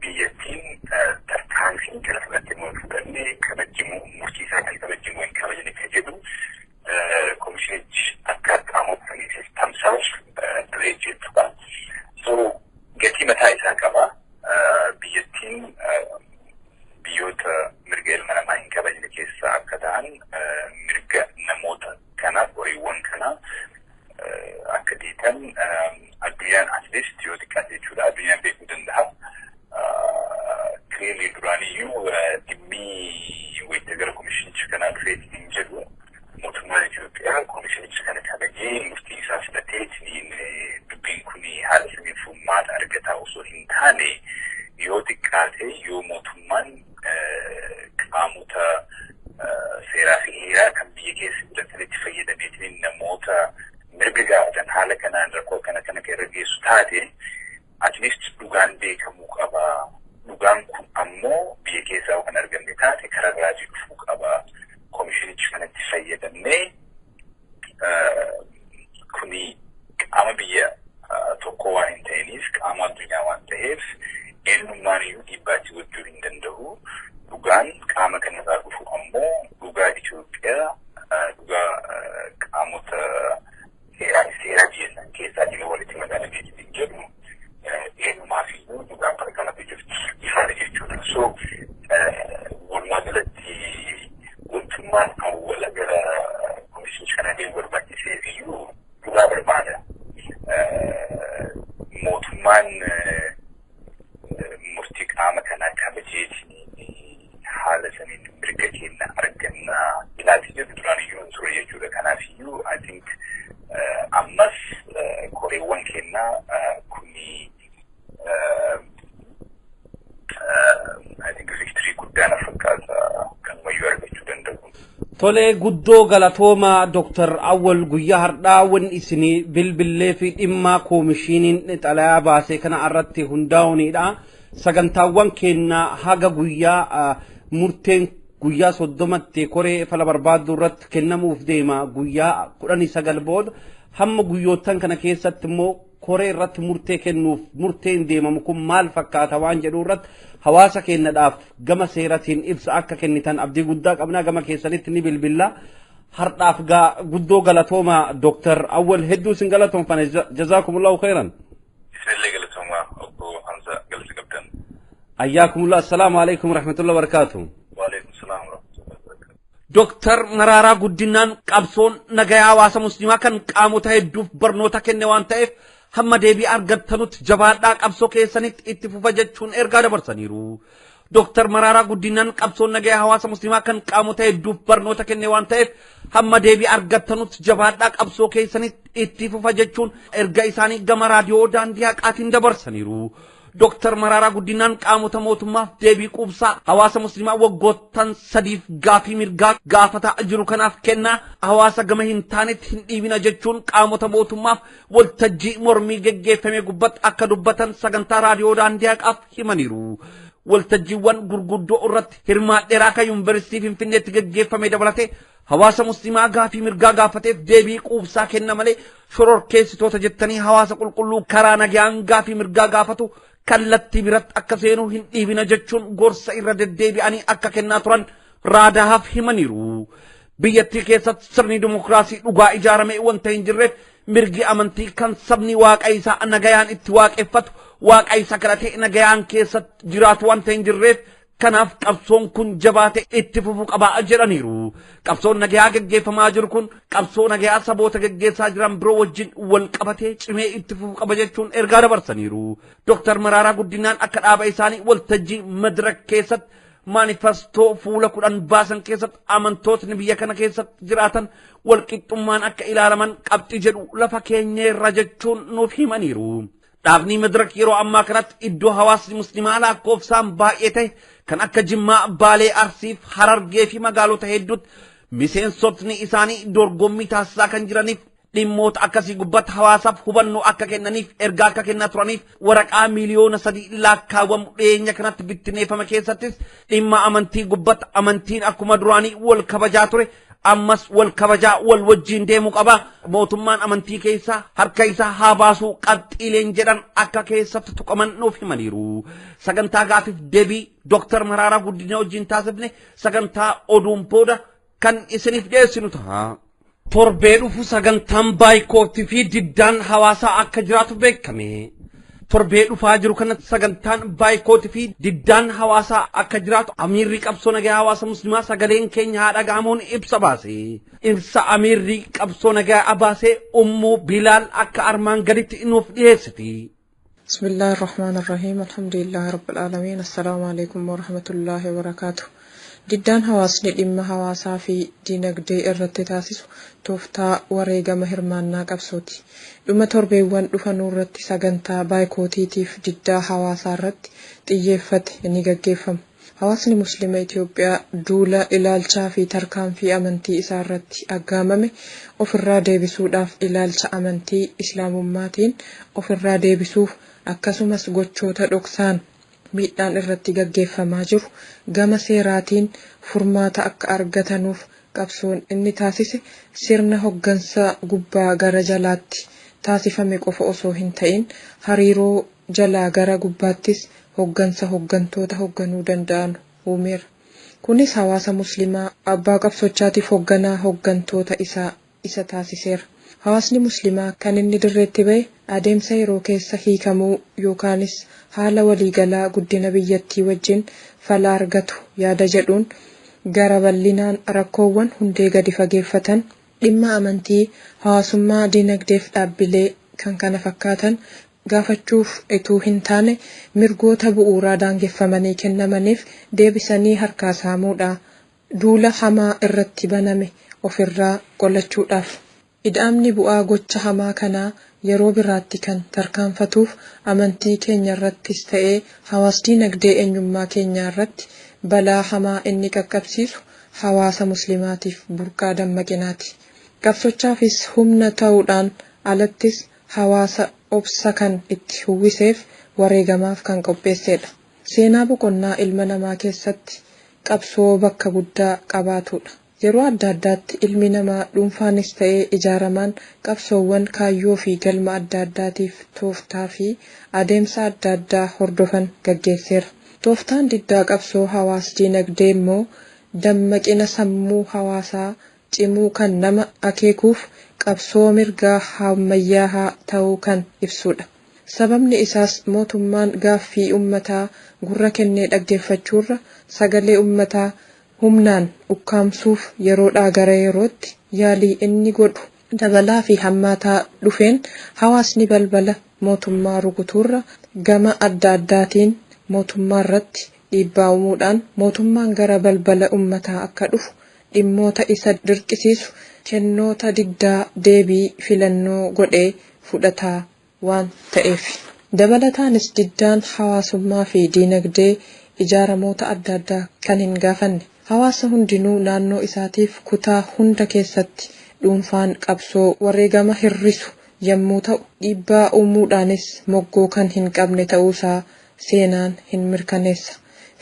biyyattiin tarkaanfii kana fudhatte moo fudhanne kabajimu murtii isaa kan kabajimu hin kabajne kan jedhu komishinichi akka qaamota saniitiif tamsaasu duree jechuudha. So gatii mataa isaa qaba. Biyyattiin biyyoota mirga ilma namaa hin kabajne keessaa akka ta'an mirga namoota kana horiiwwan kana akka diitan addunyaan atleast yoo xiqqaate jechuudha addunyaan beekuu danda'a. Clearly duraaniyyuu dhimmii wayita gara komishinicha kanaa dhufeetiin hin jedhu mootummaan Itoophiyaa komishinicha kana kabajee murtii isaa fudhateetiin dubbiin kun haala samiin furmaata argataa osoo hin taane yoo xiqqaate yoo mootummaan qaamota seeraa fi heeraa kan biyya keessa filatanitti fayyadameetiin namoota mirga gaafatan haala kanaan rakkoo kana irra geessu taate at least dhugaan beekamuu qaba. Dhugaan kun ammoo biyya keessaa kan argamne taate karaa biraatii dhufuu qaba. Komishinichi kanatti fayyadamnee kuni qaama biyya tokko waan hin ta'iniif qaama addunyaa waan ta'eef eenyummaan iyyuu dhiibbaatti gochuu hin danda'u. Dhugaan qaama kanarraa dhufu ammoo dhugaa Itoophiyaa dhugaa qaamota seeraa biyya keessaa jiru walitti madaalamee jedhu eenyummaa fi dhugaan bara kanatti jirtu ifaadha jechuudha. So walumaa galatti wantummaan awwala gara komishinii kana deemu barbaachiseef iyyuu dhugaa barbaada. Mootummaan murtii qaama kanaa kabajeetiin haala saniin mirga keenya argannaa ilaalchi jedhu duraan iyyuu ture jechuudha. Kanaaf iyyuu I think ammas koreewwan kennaa kuni I think victory guddaana fakkaata kan wayyuu argachuu danda'u. Tole guddoo galatooma Dr. Awwal guyyaa hardhaawwan isinii bilbilee fi dhimma koomishiniin xalayaa baasee kana irratti hundaa'uunidha. Sagantaawwan keenya haga guyyaa murteen guyyaa 30tti koree fala barbaaddu irratti kennamuuf deema guyyaa 19 booda hamma guyyootan kana keessatti immoo koree irratti murtee kennuuf murteen deemamu kun maal fakkaata waan jedhu irratti hawaasa keenyadhaaf gama seeratiin ibsa akka kennitan abdii guddaa qabnaa gama keessanitti ni bilbilla. Hardhaaf guddoo galatooma Dr. Awwal hedduu sin galatoomfane jazakumullahu khairan. Isinillee galatooma obbo Hamza galata qabdan. Ayyakumullah assalamu alaikum warahmatullahi wabarakatuh. Waalaikum salaam warahmatullahi wabarakatuh. Dr. Mararaa Guddinaan qabsoon nagayaa hawaasa musliimaa kan qaamota hedduuf barnoota kenne waan ta'eef hamma deebii argattanutti jabaadhaa qabsoo keessanitti itti fufa jechuun ergaa dabarsaniiru. Dr. Mararaa Guddinaan qabsoon nagayaa hawaasa musliimaa kan qaamota hedduuf barnoota kenne waan ta'eef hamma deebii argattanutti jabaadhaa qabsoo keessanitti itti fufa jechuun ergaa isaanii gama raadiyoo daandii haqaatiin dabarsaniiru. Dr. Mararaa Guddinaan qaamota mootummaaf deebii quubsaa hawaasa musliimaa waggoottan 3 gaafii mirgaa gaafataa jiru kanaaf kennaa hawaasa gama hin taanetti hin dhiibina jechuun qaamota mootummaaf waltajjii mormii geggeeffame gubbatti akka dubbatan sagantaa raadiyoo daandii haqaaf himaniiru. Waltajjiiwwan gurguddoo irratti hirmaadheeraa kan yuunivarsiitii Finfinneetti geggeeffame dabalatee hawaasa musliimaa gaafii mirgaa gaafateef deebii quubsaa kenna malee shororkeessitoota jettanii hawaasa qulqulluu karaa nagaan gaafii mirgaa gaafatu kallatti biratti akka seenuu hin dhiibina jechuun gorsa irra deddeebi'anii akka kennaa turan raadahaaf himaniiru. Biyyattii keessatti sirni dimokiraasii dhugaa ijaarame wanta hin jirreef mirgi amantii kan sabni waaqa isaa nagayaan itti waaqeffatu waaqa isaa kadhatee nagayaan keessatti jiraatu wanta hin jirreef kanaaf qabsoon kun jabaate itti fufuu qaba jedhaniiru. Qabsoon nagayaa gaggeeffamaa jiru kun qabsoo nagayaa saboota gaggeessaa jiran biroo wajjin wal qabatee cimee itti fufuu qaba jechuun ergaa dabarsaniiru. Dr. Mararaa Guddinaan akka dhaaba isaanii waltajjii madirak keessatti manifestoo fuula 10 baasan keessatti amantootni biyya kana keessatti jiraatan walqixxummaan akka ilaalaman qabxii jedhu lafa keenya irra jechuun nuuf himaniiru. Dhaabni madirak yeroo ammaa kanatti iddoo hawaasni muslimaa lakkoofsaan baay'ee ta'e kan akka Jimmaa, Baalee, Arsiif, Harargee fi magaalota hedduutti miseensotni isaanii dorgommii taasisaa kan jiraniif dhimmoota akkasii gubbatti hawaasaaf hubannoo akka kennaniif ergaa akka kennaa turaniif waraqaa miliyoona 3 lakkaawwamu dhiyeenya kanatti bittineeffame keessattis dhimma amantii gubbatti amantiin akkuma duraanii wal kabajaa ture ammas wal kabajaa wal wajjin deemuu qaba. Mootummaan amantii keessaa harka isaa haa baasuu qabxiileen jedhan akka keessatti tuqaman nuuf himaniiru. Sagantaa gaafiif deebii Dr. Mararaa Guddinaa wajjin taasifne sagantaa oduun booda kan isiniif dhiyeessinu ta'a. Torbee dhufu sagantaan baayikootii fi diddaan hawaasaa akka jiraatu beekame. Torbee dhufaa jiru kanatti sagantaan baayikootii fi diddaan hawaasaa akka jiraatu amiirri qabsoo nagaa hawaasa muslimaa sagaleen keenya haa dhaga'amuun ibsa baase. Ibsa amiirri qabsoo nagaa baasee Ummuu Bilaal akka armaan gaditti nuuf dhiyeessiti. Bismillahir Rahmanir Rahim. Alhamdulillahi Rabbil Alamin. Assalamu alaikum wa rahmatullahi wa barakatuh. Diddaan hawaasni dhimma hawaasaa fi dinagdee irratti taasisu tooftaa wareegama hirmaannaa qabsooti. Dhuma torbeewwan dhufanuu irratti sagantaa baayikootiitiif diddaa hawaasaa irratti xiyyeeffate ni gaggeeffama. Hawaasni Muslima Itoophiyaa duula ilaalchaa fi tarkaanfii amantii isaa irratti aggaamame ofirraa deebisuudhaaf ilaalcha amantii Islaamummaatiin ofirraa deebisuuf akkasumas gochoota dhoksaan miidhaan irratti gaggeeffamaa jiru gama seeraatiin furmaata akka argatanuuf qabsoon inni taasise sirna hoggansa gubbaa gara jalaatti taasifame qofa osoo hin ta'in hariiroo jalaa gara gubbaattis hoggansa hoggantoota hogganuu danda'an uumeera. Kunis hawaasa muslimaa abbaa qabsochaatiif hogganaa hoggantoota isa taasiseera. Hawaasni muslimaa kan inni dirreetti ba'e adeemsa yeroo keessa hiikamuu yookaanis haala waliigalaa guddina biyyattii wajjin fala argatu yaada jedhuun gara bal'inaan rakkoowwan hundee gadi fageeffatan dhimma amantii hawaasummaa dinagdeef dhaabbilee kan kana fakkaatan gaafachuuf ituu hin taane mirgoota bu'uuraa daangeffamanii kennamaniif deebisanii harkaa saamuudha. Duula hamaa irratti baname ofirraa qolachuudhaaf. Ida'amni bu'aa gocha hamaa kanaa yeroo biraatti kan tarkaanfatuuf amantii keenya irrattis ta'ee hawaas dinagdee eenyummaa keenya irratti balaa hamaa inni qaqqabsiisu hawaasa muslimaatiif burqaa dammaqinaati. Qabsochaafis humna ta'uudhaan alattis hawaasa obsa kan itti huwwiseef wareegamaaf kan qopheessedha. Seenaa boqonnaa ilma namaa keessatti qabsoo bakka guddaa qabaatudha. Yeroo adda addaatti ilmi namaa dhuunfaanis ta'ee ijaaramaan qabsoowwan kaayyoo fi galma adda addaatiif tooftaa fi adeemsa adda addaa hordofan gaggeesseera. Tooftaan diddaa qabsoo hawaas dinagdee immoo dammaqina sammuu hawaasaa cimuu kan nama akeekuuf qabsoo mirgaa ammayyaa ta'uu kan ibsudha. Sababni isaas mootummaan gaaffii ummataa gurra kennee dhaggeeffachuurra sagalee ummataa humnaan ukkaamsuuf yeroodhaa gara yerootti yaalii inni godhu dabalaa fi hammaataa dhufeen hawaasni balbala mootummaa rukutuurra gama adda addaatiin mootummaa irratti dhiibbaa uumuudhaan mootummaan gara balbala ummataa akka dhufu dhimmoota isa dirqisiisu kennoota diddaa deebii filannoo godhee fudhataa waan ta'eef. Dabalataanis diddaan hawaasummaa fi dinagdee ijaaramoota adda addaa kan hin gaafanne. Hawaasa hundinuu naannoo isaatiif kutaa hunda keessatti dhuunfaan qabsoo wareegama hir'isu yommuu ta'u dhiibbaa uumuudhaanis moggoo kan hin qabne ta'uusaa seenaan hin mirkaneessa.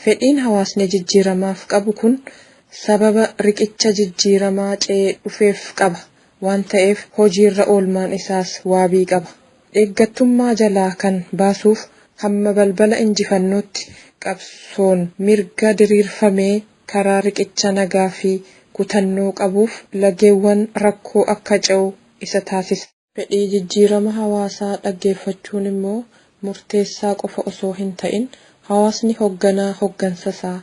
Fedhiin hawaasni jijjiiramaaf qabu kun sababa riqicha jijjiiramaa ce'ee dhufeef qaba waan ta'eef hojiirra oolmaan isaas waabii qaba. Eeggattummaa jalaa kan baasuuf hamma balbala injifannootti qabsoon mirga diriirfamee karaa riqicha nagaa fi kutannoo qabuuf lageewwan rakkoo akka ce'u isa taasisa. Fedhii jijjiirama hawaasaa dhaggeeffachuun immoo murteessaa qofa osoo hin ta'in hawaasni hooggansasaa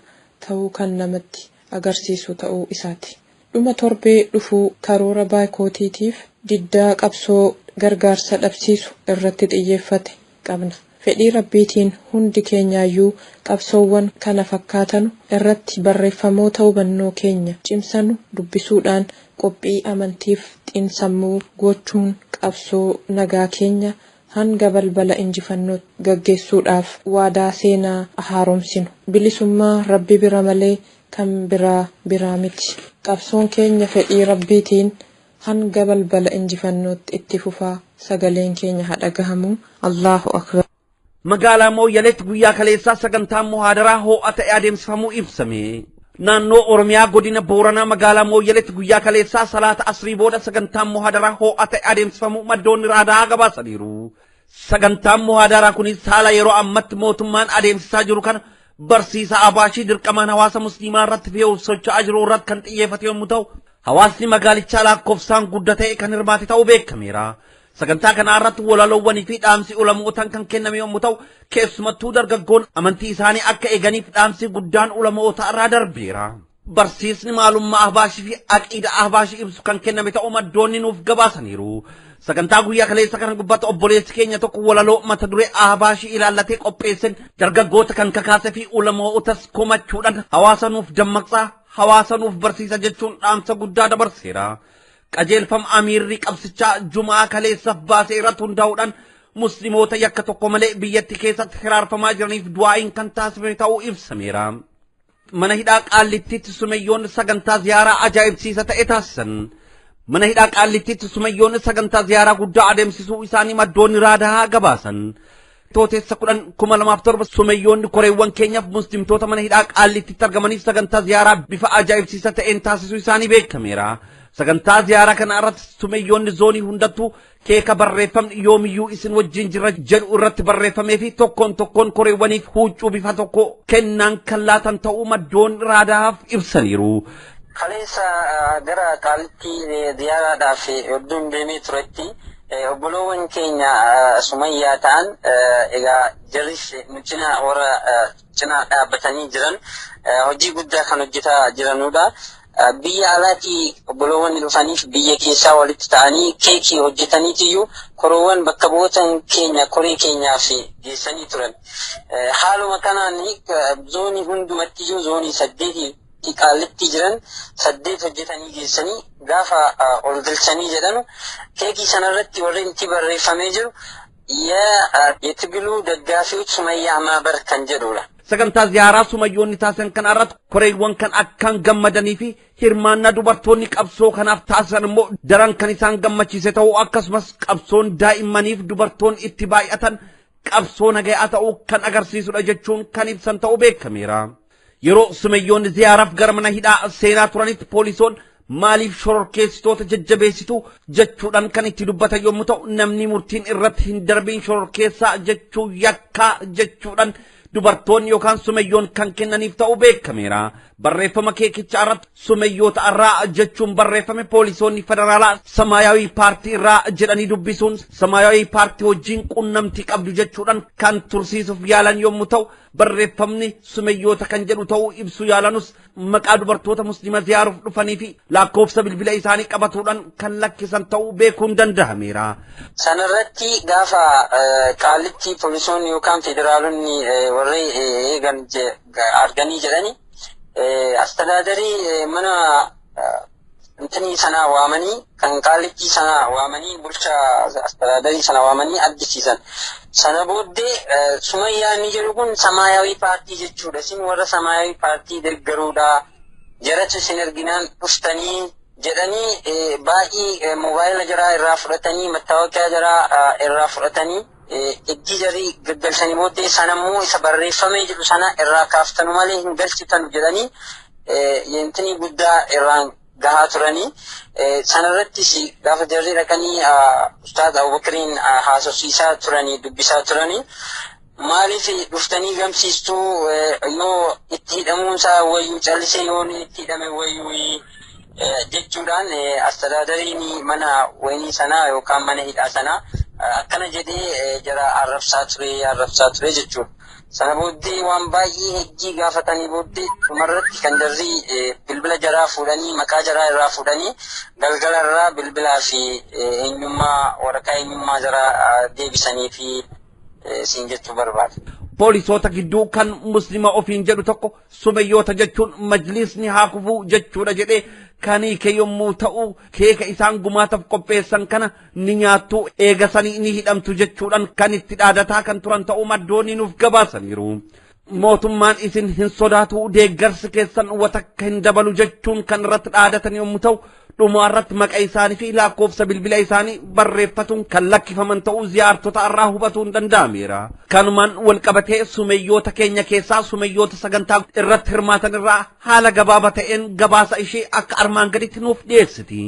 ta'uu kan namatti agarsiisu ta'uu isaati. Dhuma torbee dhufuu karoora baayikootiitiif diddaa qabsoo gargaarsa dhabsiisu irratti xiyyeeffate qabna. Fedhii rabbiitiin hundi keenyaayyuu qabsoowwan kana fakkaatanu irratti barreeffamoota hubannoo keenya cimsanu dubbisuudhaan qophii amantiif xiinsammuu gochuun qabsoo nagaa keenya hanga balbala injifannoo gaggeessuudhaaf waadaa seenaa haaromsinu. Bilisummaa rabbi bira malee kan biraa miti. Qabsoon keenya fedhii rabbiitiin hanga balbala injifannootti itti fufaa. Sagaleen keenya haa dhagahamu. Allahu akbar. Magaalaa Mooyyaleetti guyyaa kaleessaa sagantaan muhaadaraa ho'a ta'e adeemsifamuu ibsame. Naannoo Oromiyaa godina Booranaa magaalaa Mooyyaleetti guyyaa kaleessaa salaata asrii booda sagantaan muhaadaraa ho'a ta'e adeemsifamuu maddoonni raadaa gabaasaniiru. Sagantaan muhaadaraa kunis haala yeroo ammatti mootummaan adeemsisaa jiru kana barsiisaa Abaashii dirqamaan hawaasa musliimaa irratti fe'uuf socho'aa jiru irratti kan xiyyeeffate yommuu ta'u, hawaasni magaalichaa lakkoofsaan guddaa ta'e kan hirmaate ta'uu beekameera. Sagantaa kana irratti walaloowwanii fi dhaamsi ulamootaan kan kenname yommuu ta'u, keessumattuu dargaggoon amantii isaanii akka eeganiif dhaamsi guddaan ulamoota irraa darbeera. Barsiisni maalummaa Abaashii fi aqiida Abaashii ibsu kan kenname ta'uu maddoonni nuuf gabaasaniiru. Sagantaa guyyaa kaleessa kana gubbatti obboleessi keenya tokko walaloo mata duree Abaashii ilaallatee qopheessan dargaggoota kan kakaase fi ulamootas komachuudhaan hawaasa nuuf dammaqsaa, hawaasa nuuf barsiisa jechuun dhaamsa guddaa dabarseera. Qajeelfama amiirri qabsichaa Jumaa kaleessa baasee irratti hundaa'uudhaan musliimoota yakka tokko malee biyyatti keessatti hiraarfamaa jiraniif du'aa'iin kan taasifame ta'uu ibsameera. Mana hidhaa Qaallittiitti Sumayyoonni sagantaa ziyaaraa ajaa'ibsiisa ta'e taasisan. Mana hidhaa Qaallittiitti Sumayyoonni sagantaa ziyaaraa guddaa adeemsisuu isaanii maddoonni raadaa gabaasan. Tooteessa 10,2007 Sumayyoonni koreewwan keenyaaf muslimtoota mana hidhaa Qaallittiitti argamaniif sagantaa ziyaaraa bifa ajaa'ibsiisa ta'een taasisuu isaanii beekameera. Sagantaa ziyaaraa kana irratti Sumayyoonni zoonii hundattuu keeka barreeffamni yoomiyyuu isin wajjin jirra jedhu irratti barreeffamee fi tokkoon koreewwaniif huccuu bifa tokko kennaan kan laatan ta'uu maddoonni raadaaf ibsaniiru. Kaleessa gara Qaallittii ziyaaraadhaaf hedduun deemee turetti obboloowwan keenya Sumayyaa ta'an egaa jarris nu cinaa warra cinaa dhaabbatanii jiran hojii guddaa kan hojjetaa jiranudha. Biyya alaatii obboloowwan dhufaniif biyya keessaa walitti ta'anii keekii hojjetaniitiyyuu koroowwan bakka bu'ootan keenya koree keenyaaf geessanii turan. Haaluma kanaan zoonii hundumattiyyuu zoonii 8 Qaallittii jiran 8 hojjetanii geessanii gaafa ol galchanii jedhanu keekii sanarratti warri itti barreeffamee jiru የትግሉ ደጋፊዎች ሱመያ ማህበር kan jedhudha. Sagantaa ziyaaraa Sumayyoonni taasisan kana irratti koreewwan kan akkaan gammadanii fi hirmaannaa dubartoonni qabsoo kanaaf taasisan immoo daran kan isaan gammachiise ta'uu akkasumas qabsoon daa'immaniif dubartoonni itti baay'atan qabsoo nagayaa ta'uu kan agarsiisudha jechuun kan ibsan ta'uu beekameera. Yeroo Sumayyoonni ziyaaraaf gara mana hidhaa seenaa turanitti poolisoon maaliif shororkeessitoota jajjabeessitu jechuudhaan kan itti dubbatan yommuu ta'u, namni murtiin irratti hin darbiin shororkeessaa jechuu yakkaa jechuudhaan dubartoonni yookaan Sumayyoon kan kennaniif ta'uu beekameera. Barreeffama keekichaa irratti Sumayyoota irraa jechuun barreeffame poolisoonni federaalaa Samaayawii paartii irraa jedhanii dubbisuun Samaayawii paartii wajjin qunnamtii qabdu jechuudhaan kan tursiisuuf yaalan yommuu ta'u, barreeffamni Sumayyoota kan jedhu ta'uu ibsu yaalanus maqaa dubartoota muslima ziyaaruuf dhufanii fi lakkoofsa bilbila isaanii qabatuudhaan kan lakkisan ta'uu beekuun danda'ameera. Sanarratti gaafa Qaallittii poolisoonni yookaan federaalonni warri eegan arganii jedhanii astadaadarii mana intini sana waamanii kan Qaallittii sana waamanii bulchaa astadaadarii sana waamanii addisiisan. Sana booddee Sumayyaa inni jedhu kun Samaayawii paartii jechuudha. Isin warra Samaayawii paartii deeggaruudha. Jaratu isin erginaan dhuftanii jedhanii baay'ee moobaayila jaraa irraa fudhatanii mattaawoqiyaa jaraa irraa fudhatanii itti jarii gaggalchanii booddee sanammoo isa barreeffamee jiru sana irraa kaaftanu malee hin galchitan jedhanii yentini guddaa irraan gahaa turanii. Sanarrattis gaafa jarri dhaqanii Ustaaz Abubakariin haasofsiisaa turanii dubbisaa turanii maaliif dhuftanii gamsiistuu yoo itti hidhamuunsaa wayyuu callisee yoo itti hidhame wayyuu jechuudhaan astadaadariin mana wayinii sanaa yookaan mana hidhaa sanaa akkana jedhee jara arrabsaa ture jechuudha. Sana booddee waan baay'ee hejjii gaafatanii booddee dhumarratti kan jarri bilbila jaraa fuudhanii maqaa jaraa irraa fuudhanii galgala irraa bilbilaa fi waraqaa eenyummaa jaraa deebisanii fi siin jechuu barbaada. Poolisoota gidduu kan muslima ofiin jedhu tokko sumayyoota jechuun majlisni haa kufuu jechuudha jedhee kanii kee yommuu ta'u keeka isaan gumaataaf qopheessan kana ni nyaattu eegasanii ni hidhamtu jechuudhaan kan itti dhaadataa kan turan ta'uu maddoonni nuuf gabaasaniiru. Mootummaan isin hin sodaatu deeggarsi keessan watakka hin dabalu jechuun kan irratti dhaadatan yommuu ta'u dhumarratti maqaa isaanii fi lakkoofsa bilbila isaanii barreeffatuun kan lakkifaman ta'uu ziyaartota irraa hubachuun danda'ameera. Kanumaan walqabatee sumayyoota keenya keessaa sumayyoota sagantaa irratti hirmaatan irraa haala gabaabaa ta'een gabaasa ishee akka armaan gaditti nuuf dhiyeessiti.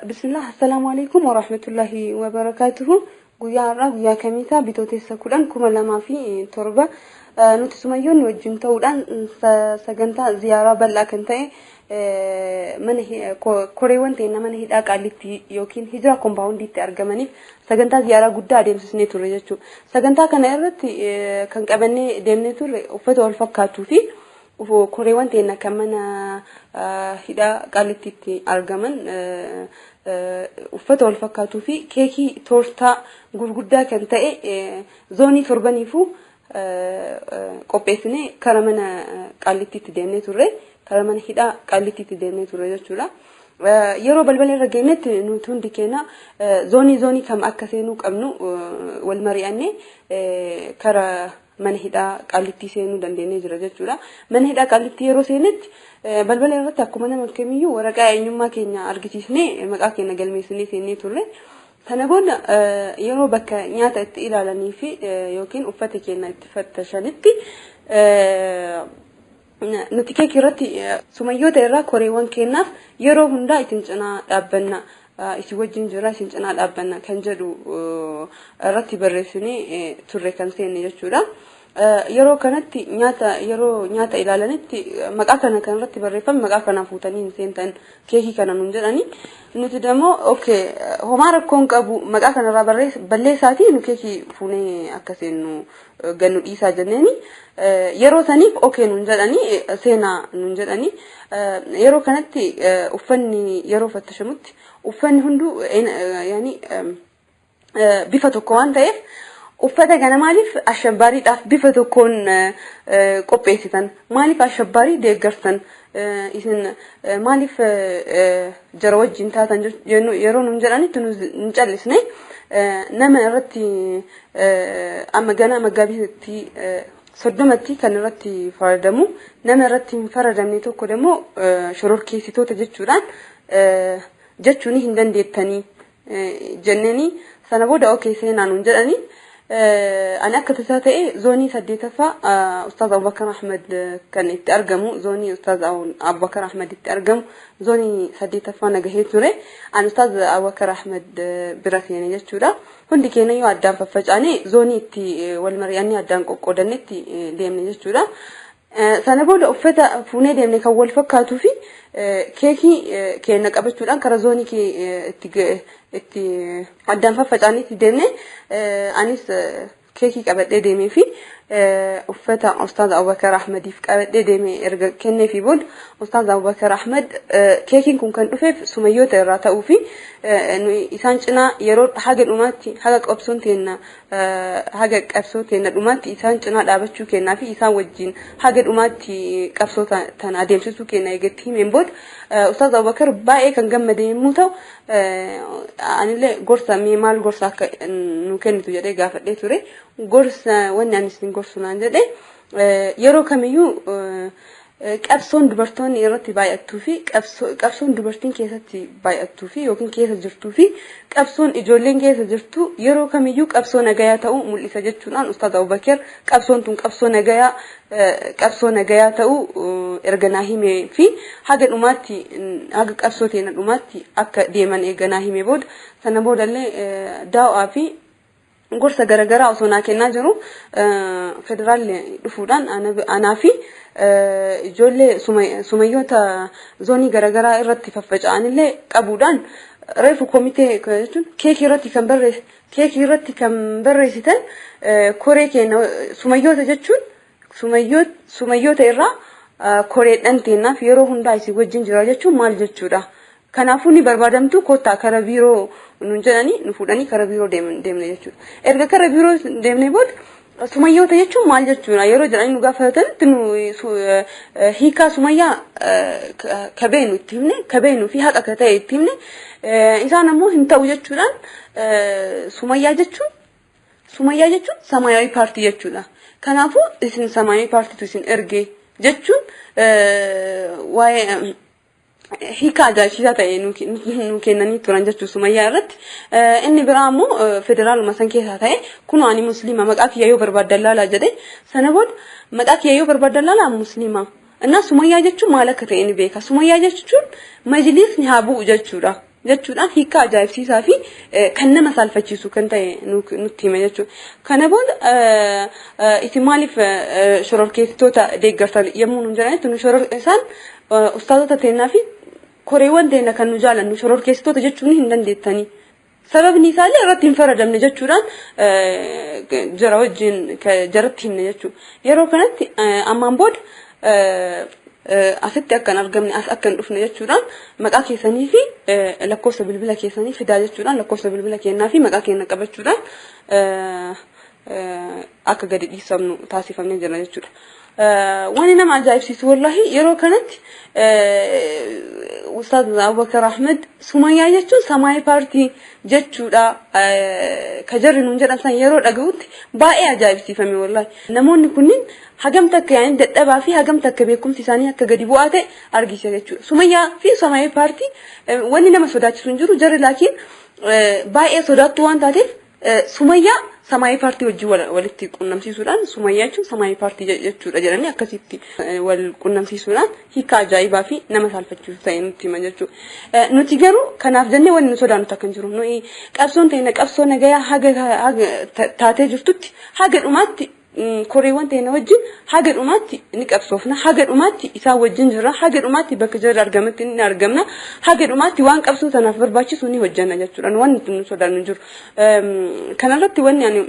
Bismillah, assalamu alaikum wa rahmatullahi wa barakatuhu. Guyyaa kamiisaa bitootessa 10,2007 nuti sumayyoonni wajjin ta'uudhaan sagantaa ziyaaraa bal'aa kan ta'e koreewwan ta'e mana hidhaa qaalitti yookiin hijira kombaawundiitti argamaniif sagantaa ziyaaraa guddaa adeemsisnee turre jechuudha. Sagantaa kana irratti kan qabannee deemnee turre uffata wal fakkaatuu fi koreewwan ta'e kan mana hidhaa qaalittiitti argaman uffata wal fakkaatuu fi keekii toortaa gurguddaa kan ta'e zoonii torbaniifuu qopheessinee kara mana qaalittiitti deemnee turre. Kara mana hidhaa qaalittiitti deemnee turre jechuudha. Yeroo balbala irra geenyetti nuti hundi keenya zoonii kam akka seenuu qabnu wal mari'annee kara mana hidhaa qaalittii seenuu dandeenyee jira jechuudha. Mana hidhaa qaalittii yeroo seenetti balbala irratti akkuma nama kamiyyuu waraqaa eenyummaa keenya argisiisnee maqaa keenya galmeessinee seennee turre. Kana booda yeroo bakka nyaata itti ilaalanii fi yookiin uffata keenya itti fattashanitti nuti keekii irratti sumayyoota irraa koreewwan kennaaf yeroo hundaa isin cinaa dhaabbanna isin wajjin jira isin cinaa dhaabbanna kan jedhu irratti barreessinee turre kan seenne jechuudha. Yeroo kanatti nyaata ilaalanitti maqaa kana kan irratti barreeffame maqaa kana fuutanii hin seentan keekii kana nun jedhani nuti demoo okay homaa rakkoon qabu maqaa kana irraa balleessaatii nu keekii fuunee akka seennu gannu dhiisaa jenneeni yeroo saniif okay nun jedhani seenaa nun jedhani yeroo kanatti uffanni yeroo fattashamutti uffanni hunduu yaani bifa tokko waan ta'eef uffata kana maaliif ashabbaariidhaaf bifa tokkoon qopheessitan maaliif ashabbaarii deeggartan isin maaliif jara wajjin taatan yeroo nun jedhanitti nun callisne nama irratti amma gana magaabiitti 30tti kan irratti faradamu nama irratti hin faradamne tokko demoo shororkeessitoota jechuun hin dandeettanii jenneeni sana booda okay seenaa nun jedhani أنا أكتب تاتي زوني سديتفا أستاذ أبو بكر أحمد كان يترجمه زوني أستاذ أبو بكر أحمد يترجم زوني سديتفا نجهيت تري أنا أستاذ أبو بكر أحمد براسيني جتورا هندي كنا يقدم ففجأني زوني تي والمرياني قدام قدنتي ديمني جتورا sana booda uffata fuunee deemne kan wal fakkaatu fi keekii keenya qabachuudhaan kara zoonii itti addaan faffacaaniitti deemne anis keekii qabadhee deemee fi uffata Ustaaz Abubakar Ahmadiif qabadhee deemee erga kennee fi booda Ustaaz Abubakar Ahmad keekiin kun kan dhufeef sumayyoota irraa ta'uu fi isaan cinaa yeroo haga dhumaatti haga qabsoon teenna dhumaatti isaan cinaa dhaabachuu kennaa fi isaan wajjin haga dhumaatti qabsoo tan adeemsisuu kenna eegatti himeen booda Ustaaz Abubakar baay'ee kan gammade yommuu ta'u anillee gorsa maal gorsa akka nu kennitu jedhee gaafadhee ture gorsa wanni ani isin gorsu naan jedhe yeroo kamiyyuu qabsoon dubartoonni irratti baay'attuu fi qabsoon dubartiin keessatti baay'attuu fi yookiin keessa jirtuu fi qabsoon ijoolleen keessa jirtu yeroo kamiyyuu qabsoo nagayaa ta'uu mul'isa jechuudhaan Ustaaz Abubakar qabsoon tun qabsoo nagayaa ta'uu erganaa himee fi haga dhumaatti haga qabsoo teena dhumaatti akka deeman erganaa himee booda sana boodallee daawaa fi gorsa garagaraa osoo naa kennaa jiru federaalli dhufuudhaan anaa fi ijoollee sumayyoota zoonii garagaraa irratti faffaca'anillee qabuudhaan reefu komitee jechuun keekii irratti kan barreessitan koree kenna sumayyoota jechuun sumayyoota irraa koreedhaan teennaaf yeroo hundaa isii wajjin jira jechuun maal jechuudha. Kanaafuu ni barbaadamtu kottaa kara biiroo nun jedhanii nu fuudhanii kara biiroo deemne jechuudha. Erga kara biiroo deemne booda sumayyoota jechuun maal jechuudha yeroo jedhanii nu gaafatanitti nu hiikaa sumayyaa kabeenu itti himne kabeenuu fi haqa ka ta'e itti himne isaan ammoo hin ta'u jechuudhaan sumayyaa jechuun Samaayawi paartii jechuudha. Kanaafuu isin Samaayawi paartiitu isin erge jechuun waa'ee hiika ajaa'ibsiisaa ta'e nu kennanii turan jechuudha sumayyaa irratti. Inni biraa ammoo federaaluma san keessaa ta'e kun ani musliima maqaa kiyya yoo barbaadan laalaa jedhe sana booda maqaa kiyya yoo barbaadan laalaa musliima. Innaa sumayyaa jechuun maal akka ta'e ni beeka. Sumayyaa jechuun majlisni haa bu'u jechuudha. Jechuudhaan hiika ajaa'ibsiisaa fi kan nama saalfachiisu kan ta'e nutti hima jechuudha. Kana booda isin maaliif shororkeessitoota deeggartan yommuu nu jedhanitti nu isaan ustaazota teennaa fi koreewwan teenna kan nu jaalannu shororkeessitoota jechuun hin dandeettanii. Sababni isaallee irratti hin faradamne jechuudhaan jara wajjin jaratti himne jechuudha. Yeroo kanatti ammaan booda asitti akkan argamne as akkan dhufne jechuudhaan maqaa keessanii fi lakkoofsa bilbila keessanii fidaa jechuudhaan lakkoofsa bilbila kennaa fi maqaa keenya qabachuudhaan akka gadi dhiisamnu taasifamee jira jechuudha. Wani nama ajaa'ibsiisu wallahi yeroo kanatti Ustaaz Abubakar Ahmed Sumayyaa jechuun Samaayawi paartii jechuudha ka jarri nuun jedhan san yeroo dhaga'utti baay'ee ajaa'ibsiifame wallahi. Namoonni kunniin hagam takka yaani dadhabaa fi hagam takka beekumsi isaanii akka gadi bu'aa ta'e argisiisa jechuudha. Sumayyaa fi Samaayawi paartii wanni nama sodaachisu hin jiru jarri laakiin baay'ee sodaattu waan taateef Sumayyaa Samaayawi paartii wajjin walitti qunnamsiisuudhaan Sumayyaa jechuun Samaayawi paartii jechuudha jedhanii akkasitti wal qunnamsiisuudhaan hiika ajaa'ibaa fi nama saalfachiisu ta'e nutti hima jechuudha. Nuti garuu kanaaf jennee wanni nu sodaannu takka hin jiru. Nuyi qabsoon ta'e qabsoo nagayaa haga taatee jirtutti haga dhumaatti koreewwan ta'e wajjin haga dhumaatti ni qabsoofna haga dhumaatti isaa wajjin jirra haga dhumaatti bakka jarri argametti ni argamna haga dhumaatti waan qabsoo sanaaf barbaachisu ni hojjanna jechuudha. Wanni nu sodaannu jiru. Kanarratti wanni ani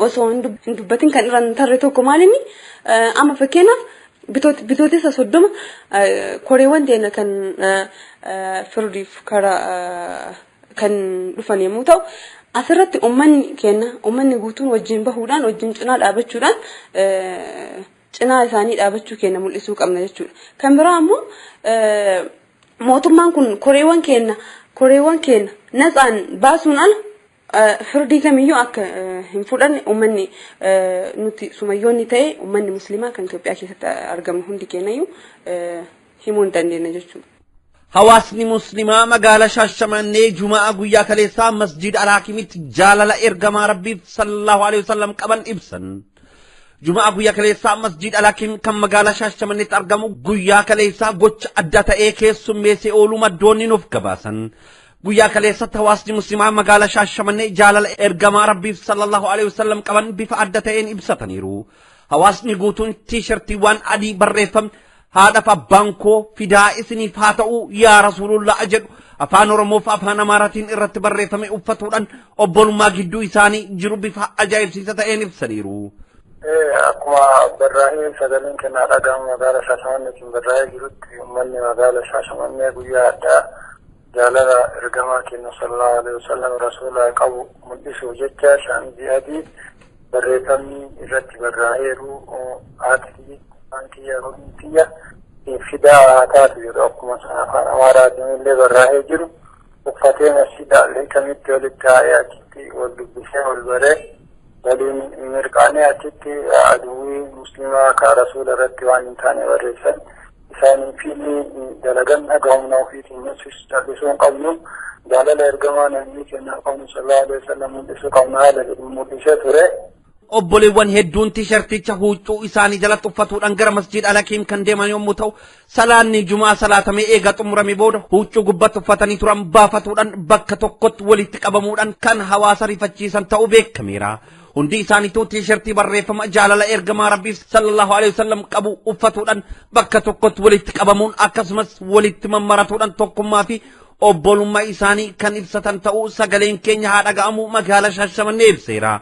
osoo hin dubbatin kan irraan tarree tokko maalinni amma fakkeenyaaf bitootessa 30 koreewwan ta'e kan firdiif karaa kan dhufan yommuu ta'u asirratti ummanni guutuun wajjin bahuudhaan wajjin cinaa dhaabachuudhaan cinaa isaanii dhaabachuu keenya mul'isuu qabna jechuudha. Kan biraa ammoo mootummaan kun koreewwan keenya natsaan baasuun ala firdii kamiyyuu akka hin fudhanne ummanni nuti sumayyoonni ta'e ummanni musliimaa kan Itoophiyaa keessatti argamu hundi keenyayyuu himuu hin dandeenya jechuudha. Hawaasni muslimaa magaalaa Shaashamannee Jumaa guyyaa kaleessaa masjid Al-Hakimitti jaalala ergamaa Rabbiif sallallahu alaihi wasallam qaban ibsan. Jumaa guyyaa kaleessaa masjid Al-Hakim kan magaalaa Shaashamanneetti argamu guyyaa kaleessaa gocha adda ta'ee keessummeessee ooluu maddoonni nuuf gabaasan. Guyyaa kaleessatti hawaasni muslimaa magaalaa Shaashamannee jaalala ergamaa Rabbiif sallallahu alaihi wasallam qaban bifa adda ta'een ibsataniiru. Hawaasni guutuun tiishartiiwwan adii barreeffame haadhaaf abbaan koo fidaa isiniif haa ta'u yaa Rasuulullah jedhu afaan Oromoo fi afaan Amaaraatiin irratti barreeffame uffatuudhaan obbolummaa gidduu isaanii jiru bifa ajaa'ibsiisa ta'een ibsaniiru. Akkuma barraa'ee sagaleen kennaa dhagahamu magaalaa Shaashamanneetiin barraa'ee jirutti uummanni magaalaa Shaashamannee guyyaa addaa jaalala ergamaa keenya sallallahu alaihi wasallam Rasuula qabu mul'isuu jecha shaamizii adii barreeffamni irratti barraa'eeru haati Antiya Runtiya fidaa taatu jedhu akkuma afaan Amaaraatiin illee barraa'ee jiru uffatee masjiida Al-Hakimitti walitti taa'ee achitti wal dubbisee wal baree waliin mirqaanee achitti aduwwii musliimaa ka Rasuula irratti waan hin taane barreessan isaanii fi dalagan dhagahumna ofiitiin nutis callisuu hin qabnu jaalala ergamaa nabii keenya qabnu sallallahu alaihi wasallam mul'isuu qabna haala jedhu mul'isee ture. obboleewwan hedduun tiisharticha huccuu isaanii jalatti uffatuudhaan gara masjid Al-Hakiim kan deeman yommuu ta'u salaanni jumaa salaatamee eega xumurame booda huccuu gubbatti uffatanii turan baafatuudhaan bakka tokkotti walitti qabamuudhaan kan hawaasa rifachiisan ta'uu beekameera. Hundi isaaniitu tiishartii barreeffama jaalala ergamaa Rabbii sallallahu alaihi wasallam qabu uffatuudhaan bakka tokkotti walitti qabamuun akkasumas walitti mammaratuudhaan tokkummaa fi obbolummaa isaanii kan ibsatan ta'uu sagaleen keenya haa dhaga'amu magaalaa Shaashamannee ibseera.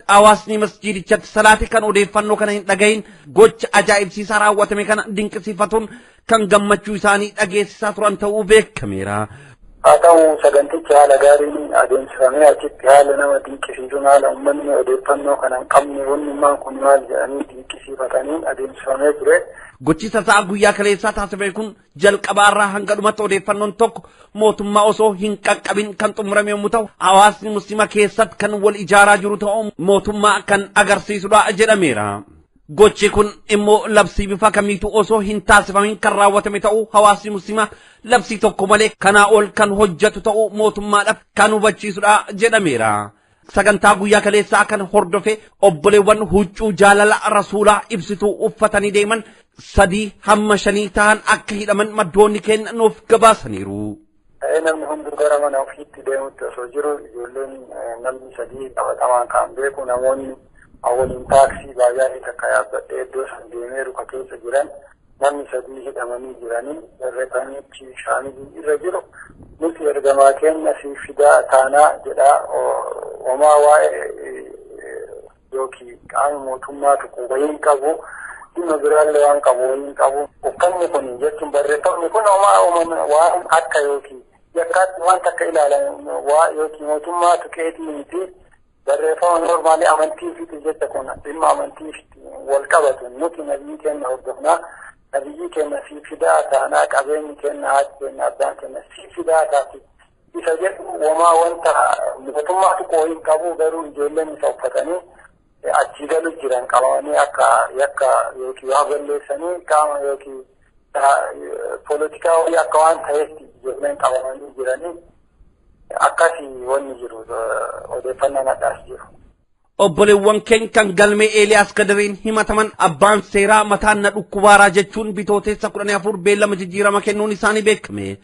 Hawaasni masjidichatti salaati kan odeeffannoo kana hin dhagahin gocha ajaa'ibsiisaa raawwatame kana dinqisiifatuun kan gammachuu isaanii dhageessisaa turan ta'uu beekameera. haa ta'u sagantichi haala gaariin adeemsifamee achitti haala nama dinqisiisuun haala uummanni odeeffannoo kana hin qabne wannummaan kun maal jedhanii dinqisiifataniin adeemsifamee ture. Gochisa isaa guyyaa kaleessaa taasifame kun jalqabaarraa hanga dhumatti odeeffannoon tokko mootummaa osoo hin qaqqabin kan xumurame yommuu ta'u hawaasni musliima keessatti kan wal ijaaraa jiru ta'uu mootummaa kan agarsiisudha jedhameera. Gochi kun immoo labsii bifa kamiitu osoo hin taasifamin kan raawwatame ta'uu hawaasni musliima labsii tokko malee kanaa ol kan hojjetu ta'uu mootummaadhaaf kan hubachiisudha jedhameera. Sagantaa guyyaa kaleessaa kan hordofe obboleewwan huccuu jaalala rasuulaa ibsituu uffatanii deeman 3 hamma 5 ta'an akka hidhaman maddoonni keenya nuuf gabaasaniiru. Namni hundi gara mana ofiitti deemutti osoo jiru ijoolleen namni 3 qabatamaan kan beeku namoonni awwaliin taaksii baay'ee takka yaabbadhee iddoo san deemeeru ka keessa jiran namni 3 hidhamanii jiranii barreeffamichi shaamilii irra jiru nuti ergamaa keenya siif fidaa taanaa jedhaa homaa waa'ee yookiin qaama mootummaa tokko wayiin qabu dhimma biraallee waan qabu wayiin qabu uffanni kun jechuun barreeffamni kun homaa waan akka yookiin yakkaatti waan takka ilaalamu waa yookiin mootummaa tuqeetii miti barreeffama normaalii amantiifiiti jecha kun dhimma amantiifiiti wal qabatu nuti nabii keenya hordofnaa nabiyyi keenya siif fidaa taanaa qabeenyi keenya haati keenya abbaan keenya siif fidaa taati isa jedhu homaa wanta mootummaa tokko hin qabu garuu ijoolleen isa uffatanii achi galu jiran qabamanii akka yakka yookiin waa balleessanii qaama yookiin poolitikaa wayii akka waan ta'etti ijoolleen qabamanii jiranii akkasii wanni jiru odeeffannaan addaas jiru. Obboleewwan keenya kan galmee Eeliyaas Kadiriin himataman abbaan seeraa mataan na dhukkubaaraa jechuun bitooteessa 14 beellama jijjiirama kennuun isaanii beekame.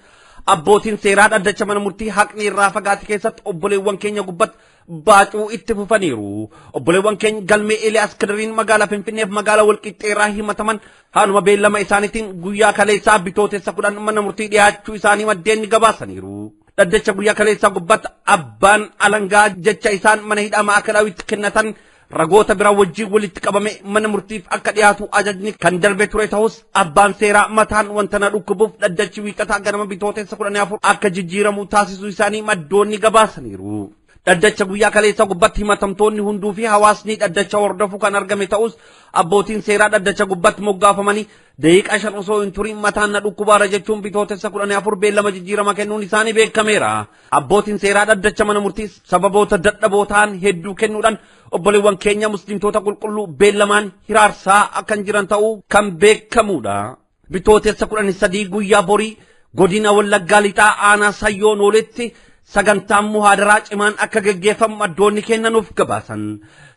Abbootiin seeraa dhaddacha mana murtii haqni irraa fagaate keessatti obboleewwan keenya gubbatti baacuu itti fufaniiru. Obboleewwan keenya galmee Eeliyaas Kadiriin magaalaa Finfinneef magaalaa Walqixxeerraa himataman haaluma beellama isaaniitiin guyyaa kaleessaa bitooteessa 10 mana murtii dhiyaachuu isaanii maddeen gabaasaniiru. Dhaddacha guyyaa kaleessaa gubbatti abbaan alangaa jecha isaan mana hidhaa maakalawitti kennatan ragoota biraa wajjin walitti qabame mana murtiif akka dhiyaatu ajajni kan darbe ture ta'us abbaan seeraa mataan wanta na dhukkubuuf dhaddachi wiiqataa ganama bitooteessa 14 akka jijjiiramu taasisuu isaanii maddoonni gabaasaniiru. Dhaddacha guyyaa kaleessaa gubbatti himatamtoonni hunduu fi hawaasni dhaddacha hordofu kan argame ta'us abbootiin seeraa dhaddacha gubbatti moggaafamanii daqiiqaa 5 osoo hin turin mataan na dhukkubaara jechuun bitooteessa 14 beellama jijjiirama kennuun isaanii beekameera. Abbootiin seeraa dhaddacha mana murtii sababoota dadhaboo ta'an hedduu kennuudhaan obboleewwan keenya muslimtoota qulqulluu beellamaan hiraarsaa akkan jiran ta'uu kan beekamudha. Bitooteessa 13 guyyaa borii godina Wallaggaa lixaa aanaa Sayyoo Nooletti sagantaan muhaadaraa cimaan akka gaggeeffamu maddoonni keenya nuuf gabaasan.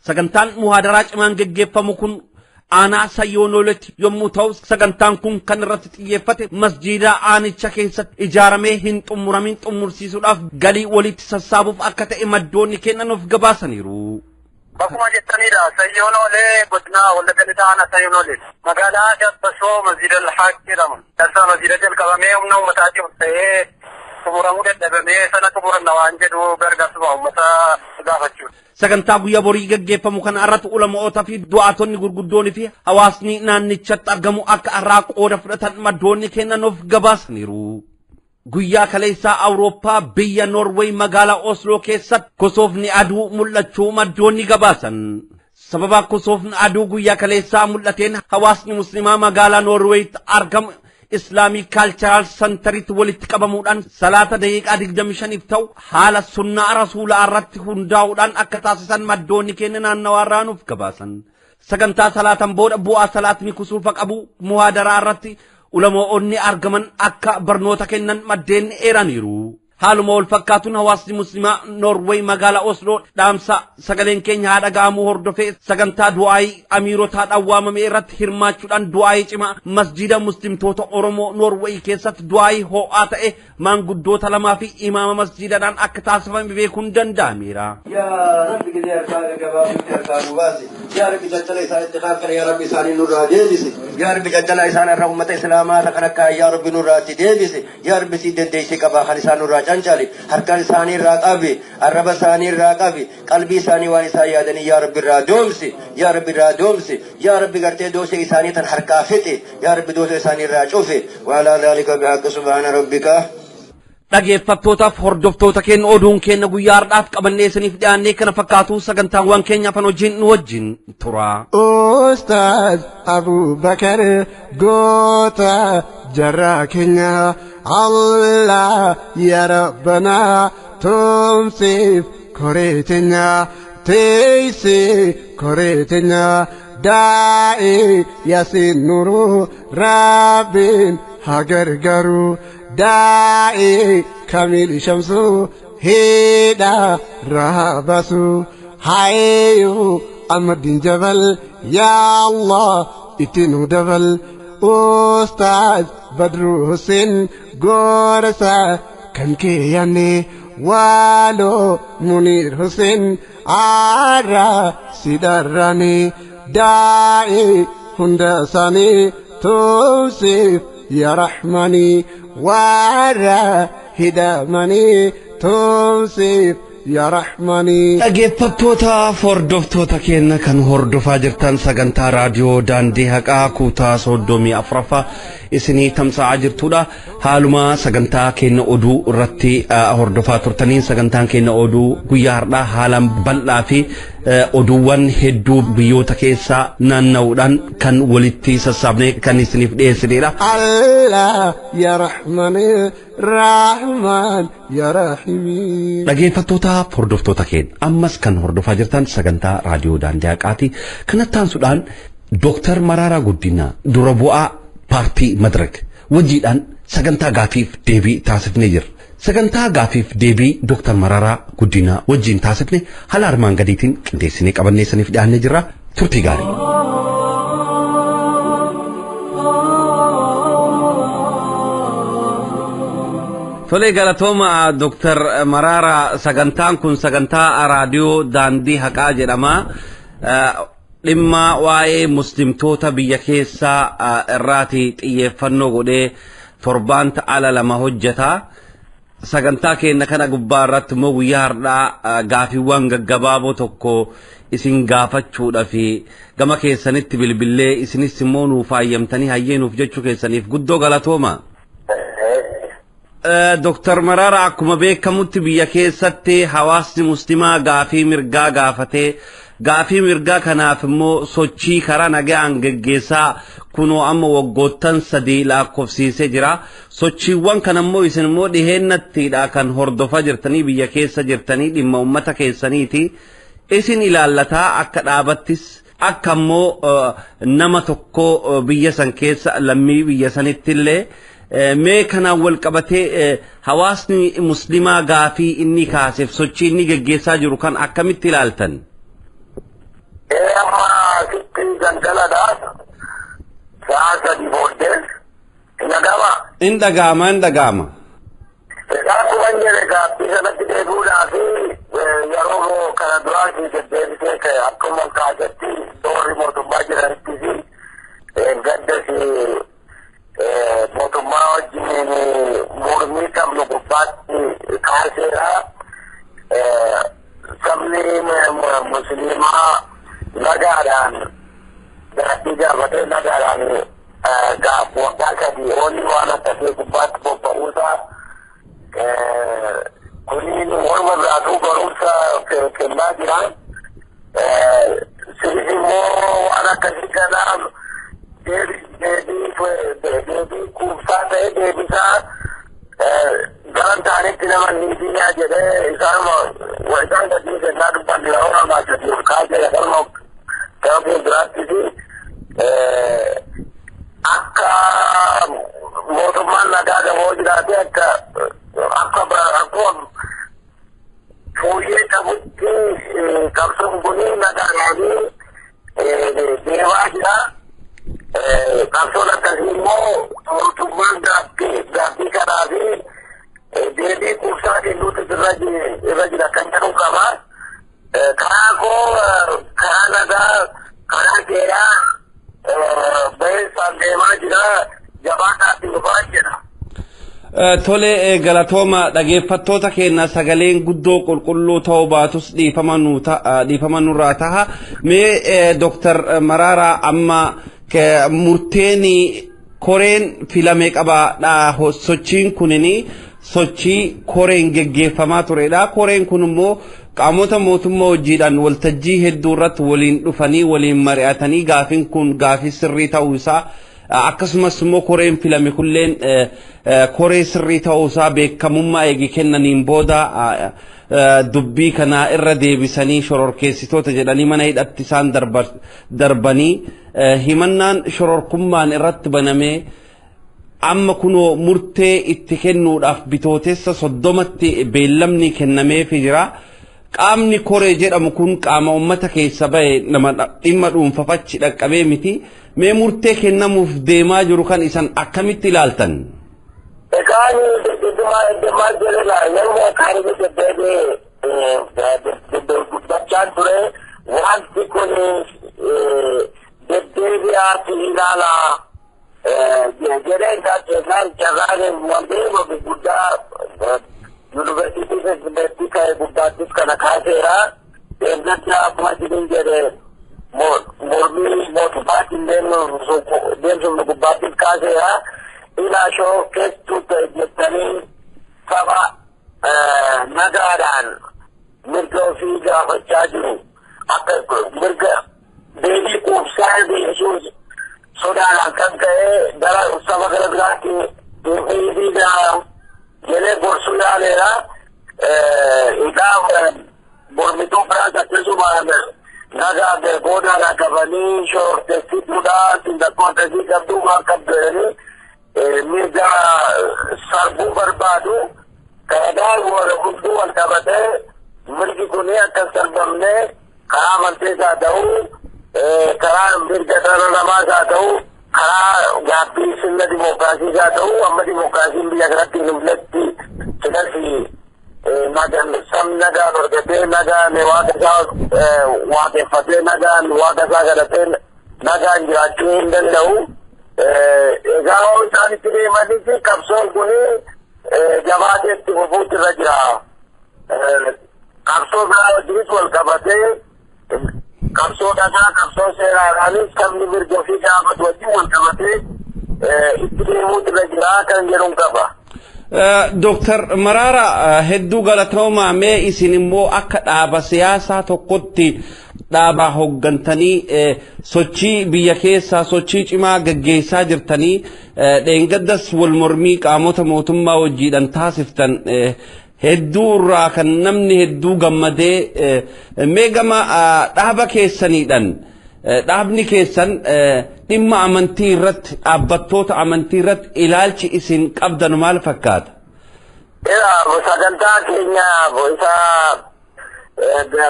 Sagantaan muhaadaraa cimaan gaggeeffamu kun aanaa Sayyoo Nooletti yommuu ta'u sagantaan kun kan irratti xiyyeeffate masjiida aanicha keessatti ijaaramee hin xumuramin xumursiisuudhaaf galii walitti sassaabuuf akka ta'e maddoonni keenya nuuf gabaasaniiru. Bakkuma jettanidha Sayyoo Noolee godina Wallagga lixaa aanaa Sayyoo Noolee magaalaa Dabbasoo masjiida Al-Haaq jedhama. Darsaa masjiida jalqabamee humna uummataatiif ta'ee xumuramuu dadhabamee sana xumuranna waan jedhu gargaarsuma uummata gaafachuudha. Sagantaa guyyaa borii gaggeeffamu kana irratti ulamoota fi du'aatonni gurguddoonni fi hawaasni naannichatti argamu akka irraa qooda fudhatan maddoonni keenya nuuf gabaasaniiru. Guyyaa kaleessaa Awurooppaa biyya Noorweey magaalaa Osloo keessatti kosoofni aduu mul'achuu maddoonni gabaasan. Sababa kosoofni aduu guyyaa kaleessaa mul'ateen hawaasni muslimaa magaalaa Noorweeyitti argamu Islamic Cultural Centeritti walitti qabamuudhaan salaata daqiiqaa 25 ta'u haala sunnaa rasuulaa irratti hundaa'uudhaan akka taasisan maddoonni keenya naannawaarraa nuuf gabaasan. Sagantaa salaatan booda bu'aa salaatni kusuufa qabu muhaadaraa irratti ulamoonni argaman akka barnoota kennan maddeen eeraniiru. haaluma wal fakkaatuun hawaasni muslimaa Norway magaalaa Oslo dhaamsa sagaleen keenya haadha gaamuu hordofee sagantaa du'aayii amiirotaadhaan waamame irratti hirmaachuudhaan du'aayii cimaa masjida muslimtoota Oromoo Norway keessatti du'aayii ho'aa ta'e maanguddoota lamaa fi imaama masjidadhaan akka taasifame beekuun danda'ameera. yaa rabbi gidee harkaa gabaabatti harkaa nu baase yaa rabbi jajjala isaa itti kaafkana yaa rabbi isaanii nurraa deebise yaa rabbi jajjala isaan irraa ummata islaamaa kan akka yaa rabbi nurraa itti deebise yaa rabbi si dandeessee qabaa kan isaan nurraa cancale harkaan isaanii irraa qabe arraba isaanii irraa qabe qalbii isaanii waan isaa yaadanii yaa rabbi irraa doomse yaa rabbi irraa doomse yaa rabbi gartee doosee isaanii tan harkaa fixe yaa rabbi doosee isaanii irraa cufe waalaa dhaalika bihaqqi subhaana rabbika. Dhaggeeffattootaaf hordoftoota keenya oduun keenya guyyaa har'aaf qabannee isiniif dhiyaannee kana fakkaatu sagantaawwan keenya afaan hojiin nu wajjin tura. Ustaaz Abubakar goota jarraa keenya Allah ya Rabbana tumsiif koree teenya teessee koree teenya daa'ee Yaasiin Nuruu Rabbiin haa gargaaru. داعي كامل شمسو هيدا رهبسو هايو المدين جبل يا الله اتنو دبل أستاذ بدر حسين غورسا كان كياني والو منير حسين آرا سيداراني داعي هندساني توصيف يا رحماني وارا هدامني توصيف يا رحماني dhaggeeffattoota hordoftoota keenya kan hordofaa jirtan sagantaa raadiyoo daandii haqaa kutaa 34 isinii tamsa'aa jirtudha haaluma sagantaa keenya oduu irratti hordofaa turtaniin sagantaan keenya oduu guyyaa har'aa haalaan bal'aa fi oduuwwan hedduu biyyoota keessaa naanna'uudhaan kan walitti sassaabnee kan isiniif dhiyeessinedha. Allah ya Rahmani Rahman ya Rahimi. dhaggeeffattoota hordoftoota keenya ammas kan hordofaa jirtan sagantaa raadiyoo daandii haqaati kanatti aansuudhaan Dr. Mararaa Guddinaa dura bu'aa paartii Madirak wajjiidhaan sagantaa gaafiif deebii taasifnee jirra. sagantaa gaafiif deebii Dr. Mararaa Guddinaa wajjiin taasifne haala armaan gadiitiin qindeessinee qabannee isiniif dhiyaannee jirra turtii gaarii. Tole galatooma Dr. Mararaa sagantaan kun sagantaa raadiyoo daandii haqaa jedhama. Dhimma waa'ee muslimtoota biyya keessaa irraati xiyyeeffannoo godhee torbaan ala lama hojjeta. Sagantaa keenya kana gubbaa irratti immoo guyyaa har'aa gaafiiwwan gaggabaaboo tokko isin gaafachuudhaaf gama keessanitti bilbilee isinis immoo nuuf fayyamtanii hayyeenuuf jechuu keessaniif guddoo galatooma. Dr. Mararaa akkuma beekamutti biyya keessatti hawaasni muslimaa gaafii mirgaa gaafatee gaafii mirgaa kanaaf immoo sochii karaa nagaan geggeessaa kunoo amma waggoottan 3 lakkoofsiisee jira. Sochiiwwan kana immoo isin immoo dhiheennattidha kan hordofaa jirtanii biyya keessa jirtanii dhimma uummata keessaniiti. Isin ilaallataa akka dhaabattis akka immoo nama tokko biyya san keessa lammii biyya sanitti illee mee kanaan wal qabatee hawaasni muslimaa gaafii inni kaaseef sochii inni geggeessaa jiru kan akkamitti ilaaltan? Amma sitti gangaladhaan sa'a 3 booddee hin dhaga'ama. Akkuma inni jedhe gaaffii sanatti deebi'uudhaaf yeroo kana duraan deddeebisee akkuma kaasetti toorri mootummaa jiranitti fi gaddas mootummaa wajjin mormii qabnu gubbaatti kaaseera. Sabni musliimaa nagaadhaan gaaffii gaafatee nagaadhaan waggaa 3 olii waan akkasii gubbaatti bobba'uusaa kuniin waluma biraatuu barumsa kennaa jiran sinis immoo waan akkasii kanaan deebii kuubsaa ta'e deebisaa garan taanitti nama niitinyaa jedhee isaan gadii kennaa dubbanni yeroo namaa sadii olkaa jedhe galma ta'uu biraattis akka mootummaan nagaa gamoo jiraate akka akkuma fooyyee qabutti qabsoon kuni nagaadhaanii deemaa jira. Qabsoon akkasii immoo mootummaan gaaffii kanaa fi deebii quubsaa kennuutu irra jira kan jedhu qaba. Karaa koo karaa nagaa karaa seeraa baheessaan deemaa jira jabaataatti dhufaa jira. Tole galatooma dhageeffattoota keenya sagaleen guddoo qulqulluu ta'uu baatus dhiifama nurraa taha. Mee Dr. Mararaa amma murteeni koreen filame qabaadha. Sochiin kunini sochii koreen geggeeffamaa turedha. Koreen kun immoo qaamota mootummaa wajjiidhaan waltajjii hedduu irratti waliin dhufanii waliin mari'atanii gaafiin kun gaafii sirrii ta'uu isaa akkasumas immoo koreen filame kulleen koree sirrii ta'uu isaa beekamummaa eegi kennaniin booda dubbii kana irra deebisanii shororkeessitoota jedhanii mana hidhatti isaan darbanii himannaan shororkummaan irratti banamee amma kunoo murtee itti kennuudhaaf bitootessa 30tti beellamni kennameefii jira. Qaamni koree jedhamu kun qaama ummata keessa bahe nama dhimma dhuunfafachi dhaqqabee miti. Mee murtee kennamuuf deemaa jiru kan isan akkamitti ilaaltan? Egaan deemaa jirudha. Yeroo kan dubbachaan ture wanti kun deddeebi'aati ilaala jedhee carraan wanti guddaa Universitii ka'ee guddaattis kana kaaseera. Deemsa akkuma isin jedhe mormii mootummaatiin deemsumni gubbaattis kaaseera. Ilaashoo keessattuu ta'e jettanii saba nagaadhaan mirga ofii gaafachaa jiru. Akka mirga deebii quubsaa deebisuun sodaadhaan kan ka'e gara saba gara biraatti deebiidhaa jedhee gorsuu yaaleera. Egaa mormituu biraas akkasumaan nagaa beekoodhaan qabanii shororkeessituudhaan sindakkootatti qabduu waan qabdanii mirga sarbuu barbaadu. Kanadaan warra hunduu wal qabatee mirgi kun akka sarbamne karaa amantees haa ta'u karaa mirga dhala namaas haa ta'u karaa gaaffii sirna dimookiraasiis haa ta'u amma dimookiraasiin biyya kanatti hin dhufnetti sidasi sabni nagaan argatee nagaan waaqa isaa waaqeffatee nagaan waaqa isaa kadhatee nagaan jiraachuu hin danda'u. Egaa isaan itti deemanis qabsoon kun jabaatee itti fufuutti irra jira. Qabsoo biraa wajjinis wal qabatee qabsoo dhagaa qabsoo seeraadhaanis sabni mirga ofii gaafatu wajjin wal qabatee itti deemuutti irra jira kan jedhuun qaba. Dr. Mararaa hedduu galatoomaa mee isin immoo akka dhaaba siyaasaa tokkotti dhaaba hoggantanii sochii biyya keessaa sochii cimaa gaggeessaa jirtanii dheengaddas wal mormii qaamota mootummaa wajjiidhaan taasiftan hedduu irraa kan namni hedduu gammadee mee gama dhaaba keessaniidhaan dhaabni keessan dhimma amantii irratti dhaabbattoota amantii irratti ilaalchi isin qabdan maal fakkaata? Sagantaa keenya isa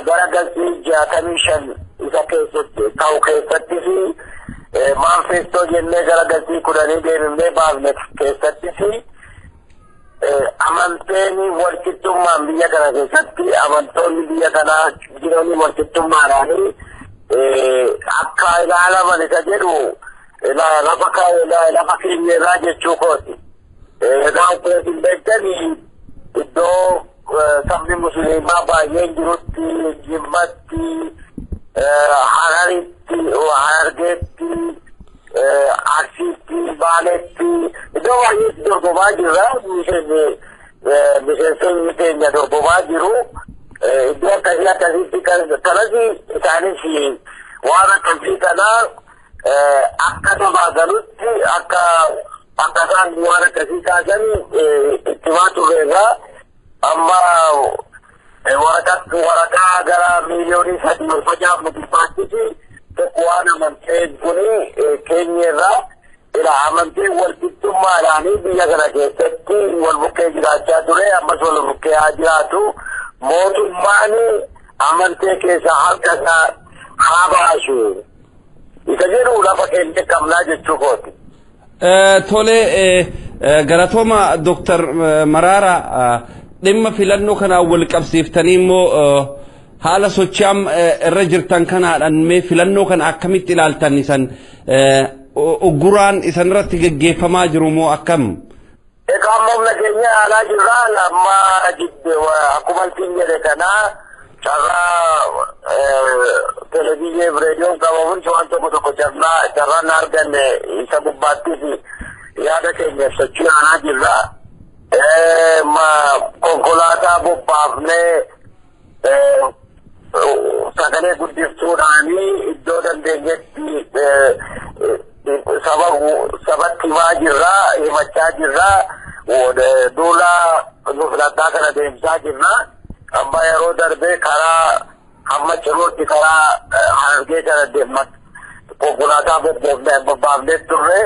bara galtii 65 isa keessatti ta'u keessattis manifestoo jennee gara galtii 10 deemnee baafne keessattis amanteen walqixxummaan biyya kana keessatti amantoonni biyya kanaa jiroonni walqixxummaadhaanii akka ilaalaman isa jedhu lafa keenya irraa jechuu kooti. Egaa opereetiin beektanii iddoo sabni musliimaa baay'een jirutti Jimmatti, Hararitti, Harargeetti, Arsiitti, Baaleetti iddoo baay'eetti dorgomaa jirra. Miseensonni keenya dorgomaa jiru. Iddoo akkasiitti kanas isaanis waan akkasii kanaa akka dabaagalutti akka isaan waan akkasii kaasan itti maa turreerraa amma waraqaa gara miiliyoonii 3 facaafnu gubbaattis tokko waan amanteen kuni keenyerraa ila amantii walqixxummaadhaanii biyya kana keessatti wal bukkee jiraachaa ture ammas wal bukkee haa jiraatu mootummaan amantii keessaa harka isaa haa baasu isa jedhu lafa keenya qabnaa jechuu kooti. Tole galatooma Dr. Maraara dhimma filannoo kana wal qabsiiftanii immoo haala sochaam irra jirtan kanaadhaan mee filannoo kana akkamitti ilaaltan isan ugguraan isan irratti geggeeffamaa jiru moo akkam? Egaa humna keenya alaa jirra amma akkuma isin jedhe kanaa carraa televizyinii reediyoon qabamuun waan tokko carraan arganne isa gubbaattis yaada keenya sochii alaa jirra. Konkolaataa bobbaafnee sagalee guddiftuudhaanii iddoo dandeenyetti sabatti himaa jirra himachaa jirra duula nu filataa kana deemsaa jirra amma yeroo darbee karaa hamma cirootti karaa hargee kana deemat konkolaataa bobbaafnee turre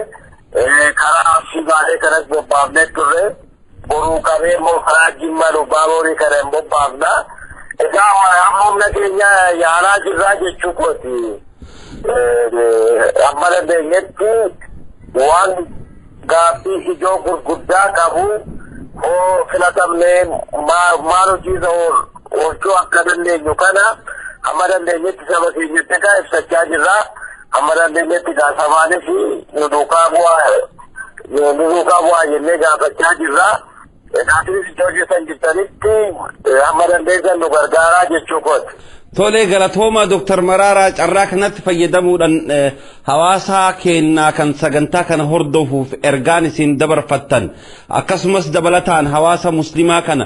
karaa Shibaalee kanas bobbaafnee turre boruu qabee immoo karaa Jimmaa Baaborii kana hin bobbaafna. Egaa humna keenya yaalaa jirraa jechuu kooti. Amma dandeenyetti waan gaaffii ijoo gurguddaa qabu hoo filatamnee maal hojiisa oolchuu akka dandeenyu kana amma dandeenyetti saba keenyatti egaa ibsachaa jirraa. Amma dandeenyetti gaafamaanis nu duukaa bu'aa jennee gaafachaa jirraa. Kaatis ijoollee san jirtanitti amma dandeessan nu gargaaraa jechuu kooti. Tole galatooma Dr. Maraara carraa kanatti fayyadamuudhaan hawaasa keenyaa kan sagantaa kana hordofuuf ergaan isin dabarfattan akkasumas dabalataan hawaasa muslimaa kana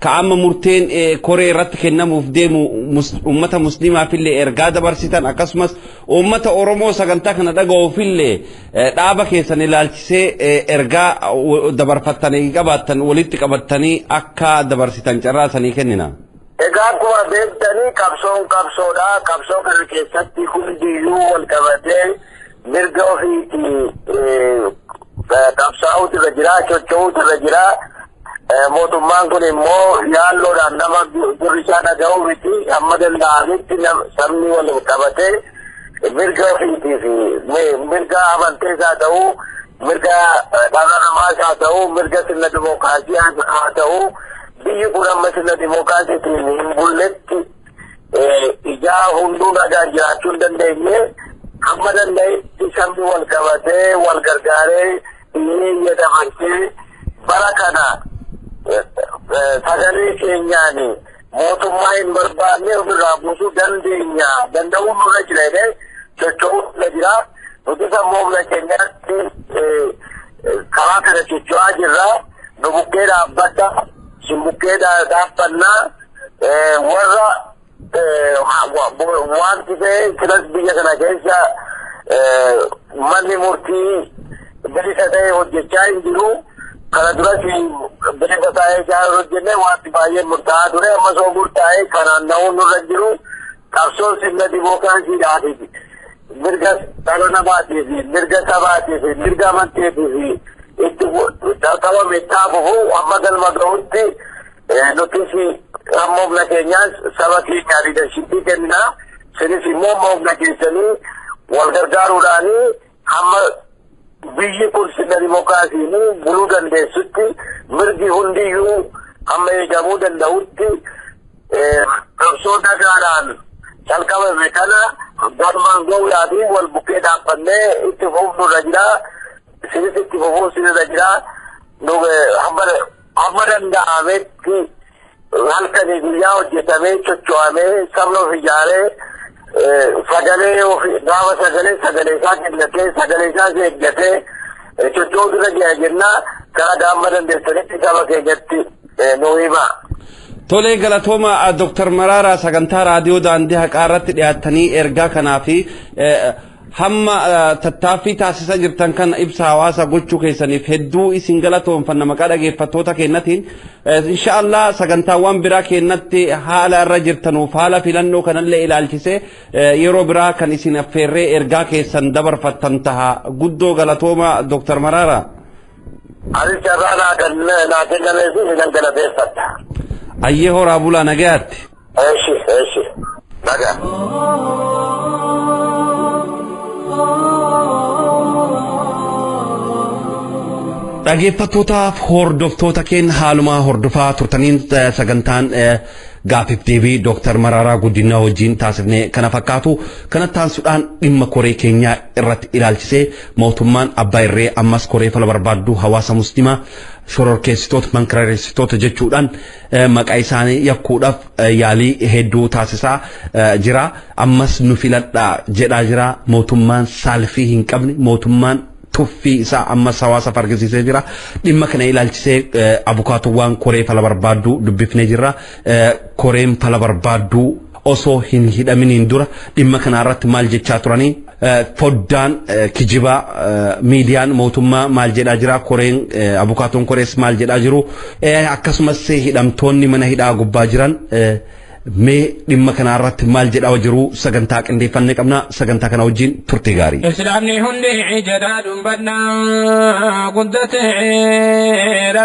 ka'ama murteen koree irratti kennamuuf deemu ummata muslimaafillee ergaa dabarsitan akkasumas ummata Oromoo sagantaa kana dhaga'uufillee dhaaba keessan ilaalchisee ergaa dabarfattanii qabaattan walitti qabattanii akka dabarsitan carraa sanii kennina. Egaa akkuma beektanii qabsoodha. Qabsoo kana keessatti hundiyyuu wal qabatee mirga ofiitti qabsaa'uutu irra jira, socho'uutu irra jira. Mootummaan kun immoo yaalloodhaan nama gurri isaa dhaga'uu miti amma danda'anitti sabni wal qabatee mirga ofiitii fi mirga amantees haa ta'uu, mirga dhala namaas haa ta'uu, mirga sirna dimookiraasii haa ta'uu. Biyyi kun amma sirna dimookiraasiitiin hin bulletti ijaa hunduu nagaan jiraachuu hin dandeenye amma danda'etti sabni wal qabatee wal gargaaree hiyyeeyya dabarsee bara kana sagalee keenyaan mootummaa hin barbaanne ofirraa buusuu danda'uun nurra jira jedhee socho'uu nurra jira. Nuti sammuu humna keenyaatti karaa kana socho'aa jirra. Nu bukkee dhaabbadha. Simbukkee dhaabbannaa warra wanti ta'e silas biyya kana keessa manni murtii bilisa ta'e hojjechaa hin jiru. Kana duras bilisa ta'ee isaa hojjenne wanti baay'ee murtaa'aa ture amma soo murtaa'e kanaan na'uun nurra jiru qabsoon sirna dimookiraasiidhaatiif mirga dhala namaatiif mirga sabaatiif mirga amanteetiif itti qabame taafufu amma galma ga'utti nutis amma humna keenyaas saba keenyaa liidarshippii kennaa sinis immoo amma humna keessanii wal gargaaruudhaanii hamma biyyi kun sirna dimookiraasiin buluu dandeessutti mirgi hundiyyuu hamma eegamuu danda'utti qabsoo nagaadhaan calqabame kana galmaan ga'uudhaatiin wal bukkee dhaabbannee itti fufnurra jira. Sinis itti fufuu sinirra jira. Hamma danda'ametti halkanii guyyaa hojjetamee socho'amee sabni of ijaaree gaafa sagalee isaa kennatee sagalee isaa eeggatee socho'uutu irra jira jennaa karaa gaamma dandeessanitti saba keenyatti nu hima. Tole galatooma Dr. Maraara sagantaa raadiyoo daandii haqaa irratti dhiyaattanii ergaa kanaa fi hamma tattaaffii taasisaa jirtan kana ibsa hawaasa gochuu keessaniif hedduu isin galatoomfanna maqaa dhaggeeffattoota keenyatiin inshallah sagantaawwan biraa keenyatti haala irra jirtanuuf haala filannoo kanallee ilaalchisee yeroo biraa kan isin affeerree ergaa keessan dabarfattan taha guddoo galatooma Dr. Marara. Anis irraa naa kennameefi nan galateeffadha. Ayyee horaa bulaa nagayaatti. Eeshi nagaa. dhaggeeffattootaaf hordoftoota keenya haaluma hordofaa turtaniin sagantaan gaaffiif deebii Dr. Mararaa Guddinaa wajjin taasifne kana fakkaatu kana taasisuudhaan dhimma koree keenyaa irratti ilaalchisee mootummaan abbaa irree ammas koree fala barbaaddu hawaasa muslimaa shororkeessitoota mankareessitoota jechuudhaan maqaa isaanii yakkuudhaaf yaalii hedduu taasisaa jira ammas nu filadhaa jedhaa jira mootummaan saalfii hin qabne mootummaan tuffi isa amma hawaasa fargisiisee jira dhimma kana ilaalchisee abukaatowwan koree fala barbaaddu dubbifnee jirra koreen fala barbaaddu osoo hin hidhaminiin dura dhimma kana irratti maal jechaa turanii foddaan kijibaa miidiyaan mootummaa maal jedhaa jira koreen abukaatoon korees maal jedhaa jiru akkasumas hidhamtoonni mana hidhaa gubbaa jiran mee dhimma kana irratti maal jedhaa jiru sagantaa qindeeffannee qabna sagantaa kana wajjin turtii gaarii islaamni hundi ijadaa dumbadna guddate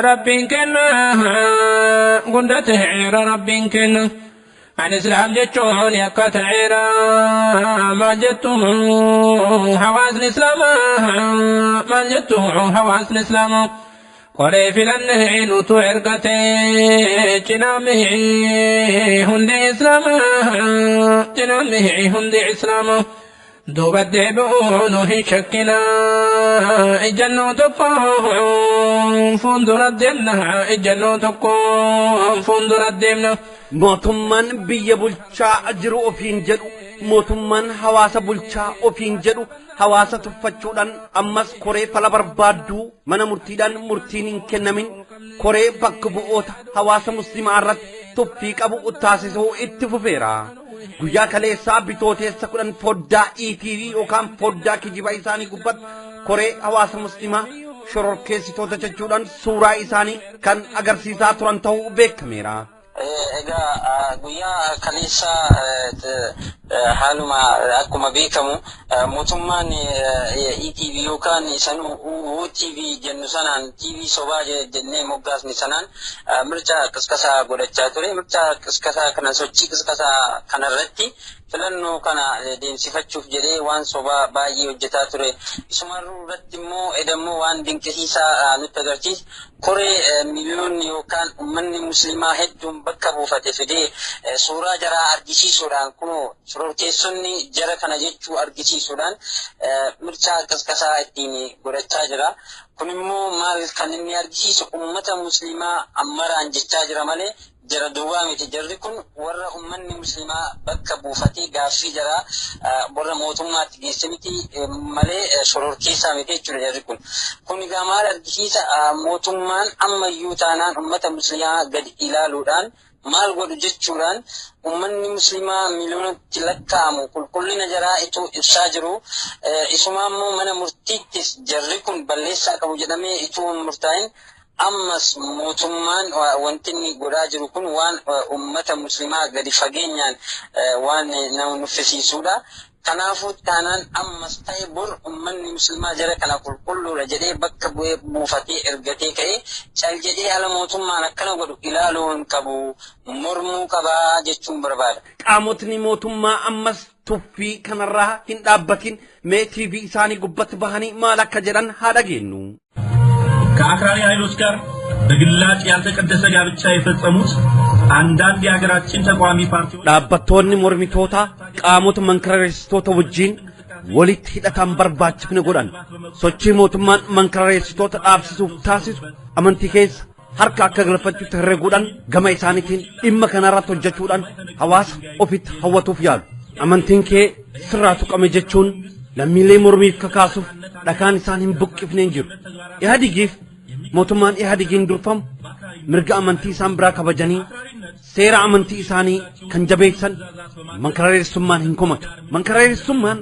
rabbiin kenna guddate rabbiin kenna an islaam jechuun yakka ta'eera maal jettu hawaasni islaamaa maal jettu hawaasni islaamaa koree filannee nutu ergate cinaamii hundi islaamaa cinaamii hundi islaamaa duuba deebi'uu nu hin shakkina ijannoo tokko fuuldura deemna ijannoo tokko fuuldura deemna. mootummaan biyya bulchaa jiru ofiin jedhu mootummaan hawaasa bulchaa ofiin jedhu hawaasa tuffachuudhaan ammas koree fala barbaaddu mana murtiidhaan murtiin hin kennamin koree bakka bu'oota hawaasa muslimaa irratti tuffii qabu taasisuu itti fufeera guyyaa kaleessaa bitooteessa 10 foddaa ETV yookaan foddaa kijibaa isaanii gubbatti koree hawaasa muslimaa shororkeessitoota jechuudhaan suuraa isaanii kan agarsiisaa turan ta'uu beekameera. Egaa guyyaa kaleessa haaluma akkuma beekamu mootummaan ETV yookaan sanuu TV jennu sanaan TV sobaa jennee moggaasni sanaan mirchaa qisqasaa godhachaa ture mirchaa qisqasaa kana sochii qisqasaa kanarratti filannoo kana deemsifachuuf jedhee waan sobaa baay'ee hojjetaa ture isumarruu irratti immoo edammoo waan dinqisiisaa nutti agarsiisa koree miliyoonni yookaan ummanni muslimaa hedduun bakka buufate fidee suuraa jaraa argisiisuudhaan kun shororkeessonni jara kana jechuu argisiisuudhaan mirchaa qisqasaa ittiin godhachaa jira. kun immoo maal kan inni argisiisu ummata muslimaa ammaraan jechaa jira malee jara duwwaa miti jarri kun warra ummanni muslimaa bakka buufatee gaaffii jara warra mootummaatti geesse miti malee shororkeessaa miti jechuudha jarri kun egaa maal argisiisa mootummaan ammayyuu taanaan ummata muslimaa gadi ilaaluudhaan maal godhu jechuudhaan ummanni muslimaa miliyoonatti lakkaa'amu qulqullina jaraa itoo ibsaa jiru isumaa immoo mana murtiittis jarri kun balleessaa qabu jedhamee itoo murtaa'in ammas mootummaan wanti inni godhaa jiru kun waan ummata muslimaa gadi fageenyaan waan nama nuffisiisuudha. Kanaafuu taanaan ammas ta'e bor ummanni muslimaa jara kana qulqulluudha jedhee bakka bu'ee buufatee ergatee ka'ee cal jedhee ala mootummaan akkana godhu ilaaluun qabu mormuu qabaa jechuun barbaada. qaamotni mootummaa ammas tuffii kanarraa hin dhaabbatin mee TV isaanii gubbatti bahanii maal akka jedhan haa dhageenyu. ከአክራሪ ኃይሎች ጋር በግላጭ ያልተቀደሰ ጋብቻ የፈጸሙት አንዳንድ የሀገራችን ተቋሚ ፓርቲዎች dhaabbattoonni mormitoota qaamota mankareessitoota wajjin walitti hidhatan barbaachifne godhan sochii mootummaan mankareessitoota dhaabsisuuf taasisu amantii keessa harka akka galfachuutti herreeguudhaan gama isaaniitiin dhimma kanarratti hojjechuudhaan hawaasa ofitti hawwatuuf yaalu amantiin kee sirraa tuqame jechuun lammiilee mormiif kakaasuuf dhakaan isaan hin buqqifneen jiru ihadigiif mootummaan ihadigiin durfamu mirga amantii isaan biraa kabajanii seera amantii isaanii kan jabeessan mankareessummaan hin komatu mankareessummaan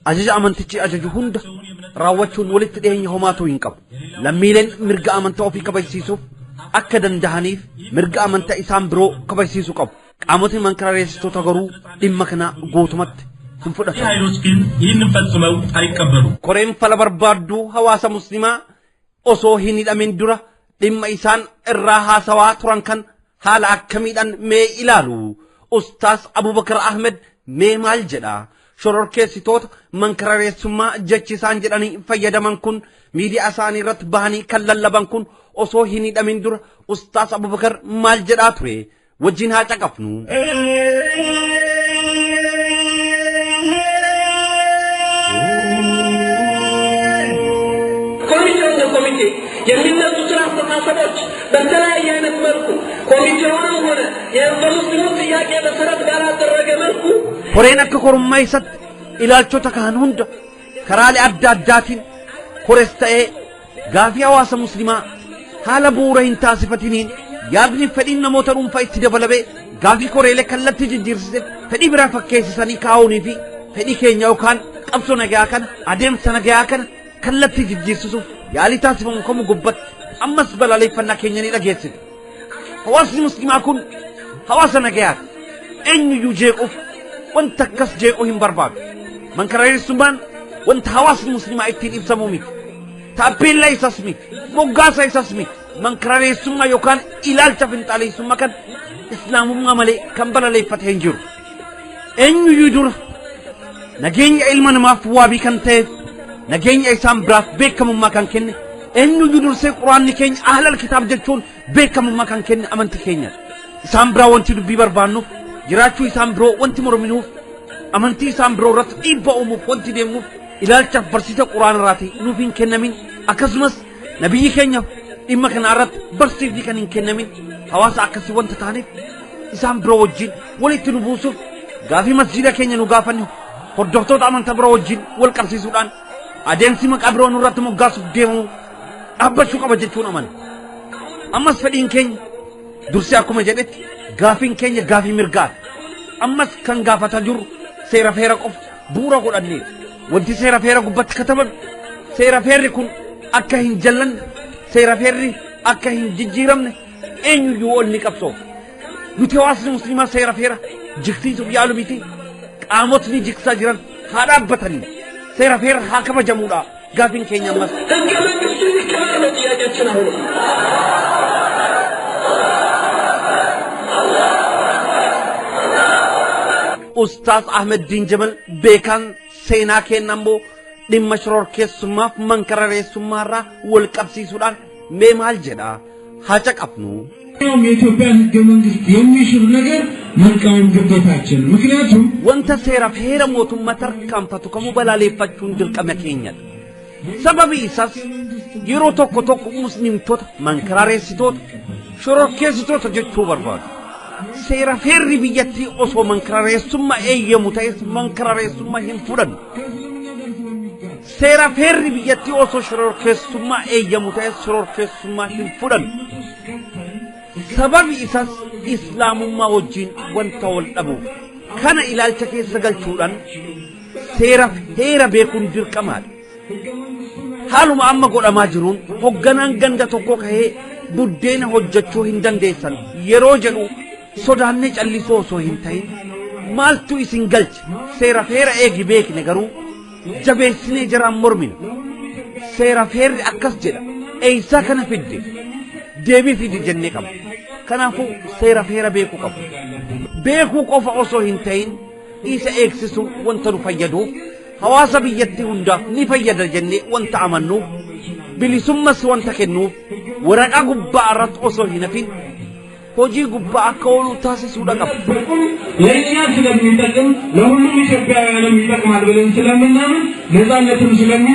ajaja amantichi ajaju hunda raawwachuun walitti dhiyeenya homaatu hin qabu lammiileen mirga amantaa ofii kabajsiisuuf akka danda'aniif mirga amantaa isaan biroo kabajsiisuu qabu qaamotni mankaraareessitoota garuu dhimma kana guutumatti hin fudhatan ኃይሎች ግን ይህንን ፈጽመው አይቀበሉም koreen fala barbaaddu hawaasa muslimaa osoo hin hidhamin dura dhimma isaan irraa haasawaa turan kan haala akkamiidhaan mee ilaalu ustaas Abubakar Ahmed mee maal jedha shororkeessitoota mankaraareessummaa jechi isaan jedhanii fayyadaman kun miidiyaa isaanii irratti bahanii kan lallaban kun osoo hin hidhamin dura ustaas Abubakar maal jedhaa ture wajjin haa caqafnu የሚነሱ ስራ አስተሳሰቦች በተለያየ አይነት መልኩ ኮሚቴውንም ሆነ የሙስሊሙን ጥያቄ መሰረት ባላደረገ መልኩ koreen akka korummaa isatti ilaalchota kaan hunda karaalee adda addaatiin kores ta'ee gaafii hawaasa muslimaa haala bu'uura hin taasifatiniin yaadni fedhiin namoota dhuunfaa itti dabalamee gaafii koreelee kallattii jijjiirsisee fedhii biraa fakkeessisanii kaa'uunii fi fedhii keenya yookaan qabsoo nagaa kana adeemsa nagaa kana kallattii jijjiirsisuuf yaalii taasifamu kamuu gubbatti ammas balaaleffannaa keenya ni dhageessite hawaasni muslimaa kun hawaasa nagayaati eenyuyyuu jeequuf wanta akkas jeequu hin barbaadu mankaraareessummaan wanta hawaasni muslimaa ittiin ibsamuu miti taappeellaa isaas miti moggaasa isaas miti mankaraareessummaa yookaan ilaalcha finxaaleessummaa kan islaamummaa malee kan balaaleffate hin jiru eenyuyyuu dura nageenya ilma namaaf waabii kan ta'eef nageenya isaan biraaf beekamummaa kan kenne eenyuyyuu dursee quraanni keenya ahlal kitaab jechuun beekamummaa kan kenne amantii keenya isaan biraa wanti dubbii barbaannuuf jiraachuu isaan biroo wanti morminuuf amantii isaan biroo irratti dhiibbaa uumuuf wanti deemnuuf ilaalchaaf barsiisa quraan irraati nuuf hin kennamin akkasumas nabiyyi keenyaaf dhimma kana irratti barsiifni kan hin kennamin hawaasa akkasii wanta taaneef isaan biroo wajjin walitti nu buusuuf gaafii masjiida keenya nu gaafannu hordoftoota amantaa biroo wajjin wal qabsiisuudhaan adeemsi maqaa biroo nurratti moggaasuuf deemu dhaabbachuu qaba jechuun amana ammas fedhiin keenya dursee akkuma jedhetti gaafiin keenya gaafii mirgaati ammas kan gaafataa jiru seera feera qofa bu'uura godhannee wanti seera feera gubbatti katabame seera feerri kun akka hin jallanne seera feerri akka hin jijjiiramne eenyuyyuu ol ni qabsoof nuti hawaasni muslimaa seera feera jigsiisuuf yaalu miti qaamotni jigsaa jiran haa dhaabbatanii seera feera haa kabajamuudha gaafin keenya ammas ህገ መንግስቱ ይከበር ነው ጥያቄያችን አሁን ustaas Ahmed Diin Jamal beekan seenaa kennammoo dhimma shororkeessummaaf mankaraareessummaarraa wal qabsiisuudhaan mee maal jedha haa caqafnu የኢትዮጵያን ህገ መንግስት የሚሽር ነገር መቃወም ግዴታችን ምክንያቱም wanta seeraaf heera mootummaa tarkaanfatu kamuu balaaleffachuun dirqama keenyadha sababii isaas yeroo tokko tokko muslimtoota mankaraareessitoota shororkeessitoota jechuu barbaadu seera feerri biyyattii osoo mankaraareessummaa eeyyamu ta'es mankaraareessummaa hin fudhannu seera feerri biyyattii osoo shororkeessummaa eeyyamu ta'es shororkeessummaa hin fudhannu sababi isaas islaamummaa wajjin wanta wal dhabuuf kana ilaalcha keessa galchuudhaan seera heera beekuun dirqamaadha haaluma amma godhamaa jiruun hogganaan ganda tokko kahee buddeena hojjechuu hin dandeessan yeroo jedhu sodaannee callisoo osoo hin ta'in maaltu isin galche seera feera eegi beekne garuu jabeessinee jaraan mormina seera feerri akkas jedha eeysaa kana fidde deebii fidi jennee qaba kanaafuu seera feera beekuu qabu beekuu qofa osoo hin ta'in isa eegsisu wanta nu fayyaduuf hawaasa biyyattii hundaaf ni fayyada jennee wanta amannuuf bilisummas wanta kennuuf waraqaa gubbaa irratti osoo hin hafin hojii gubbaa akka oolu taasisuudha qaba ለእኛ ስለሚጠቅም ለሁሉም ኢትዮጵያውያንም ይጠቅማል ብለን ስለምናምን ነፃነትን ስለሚ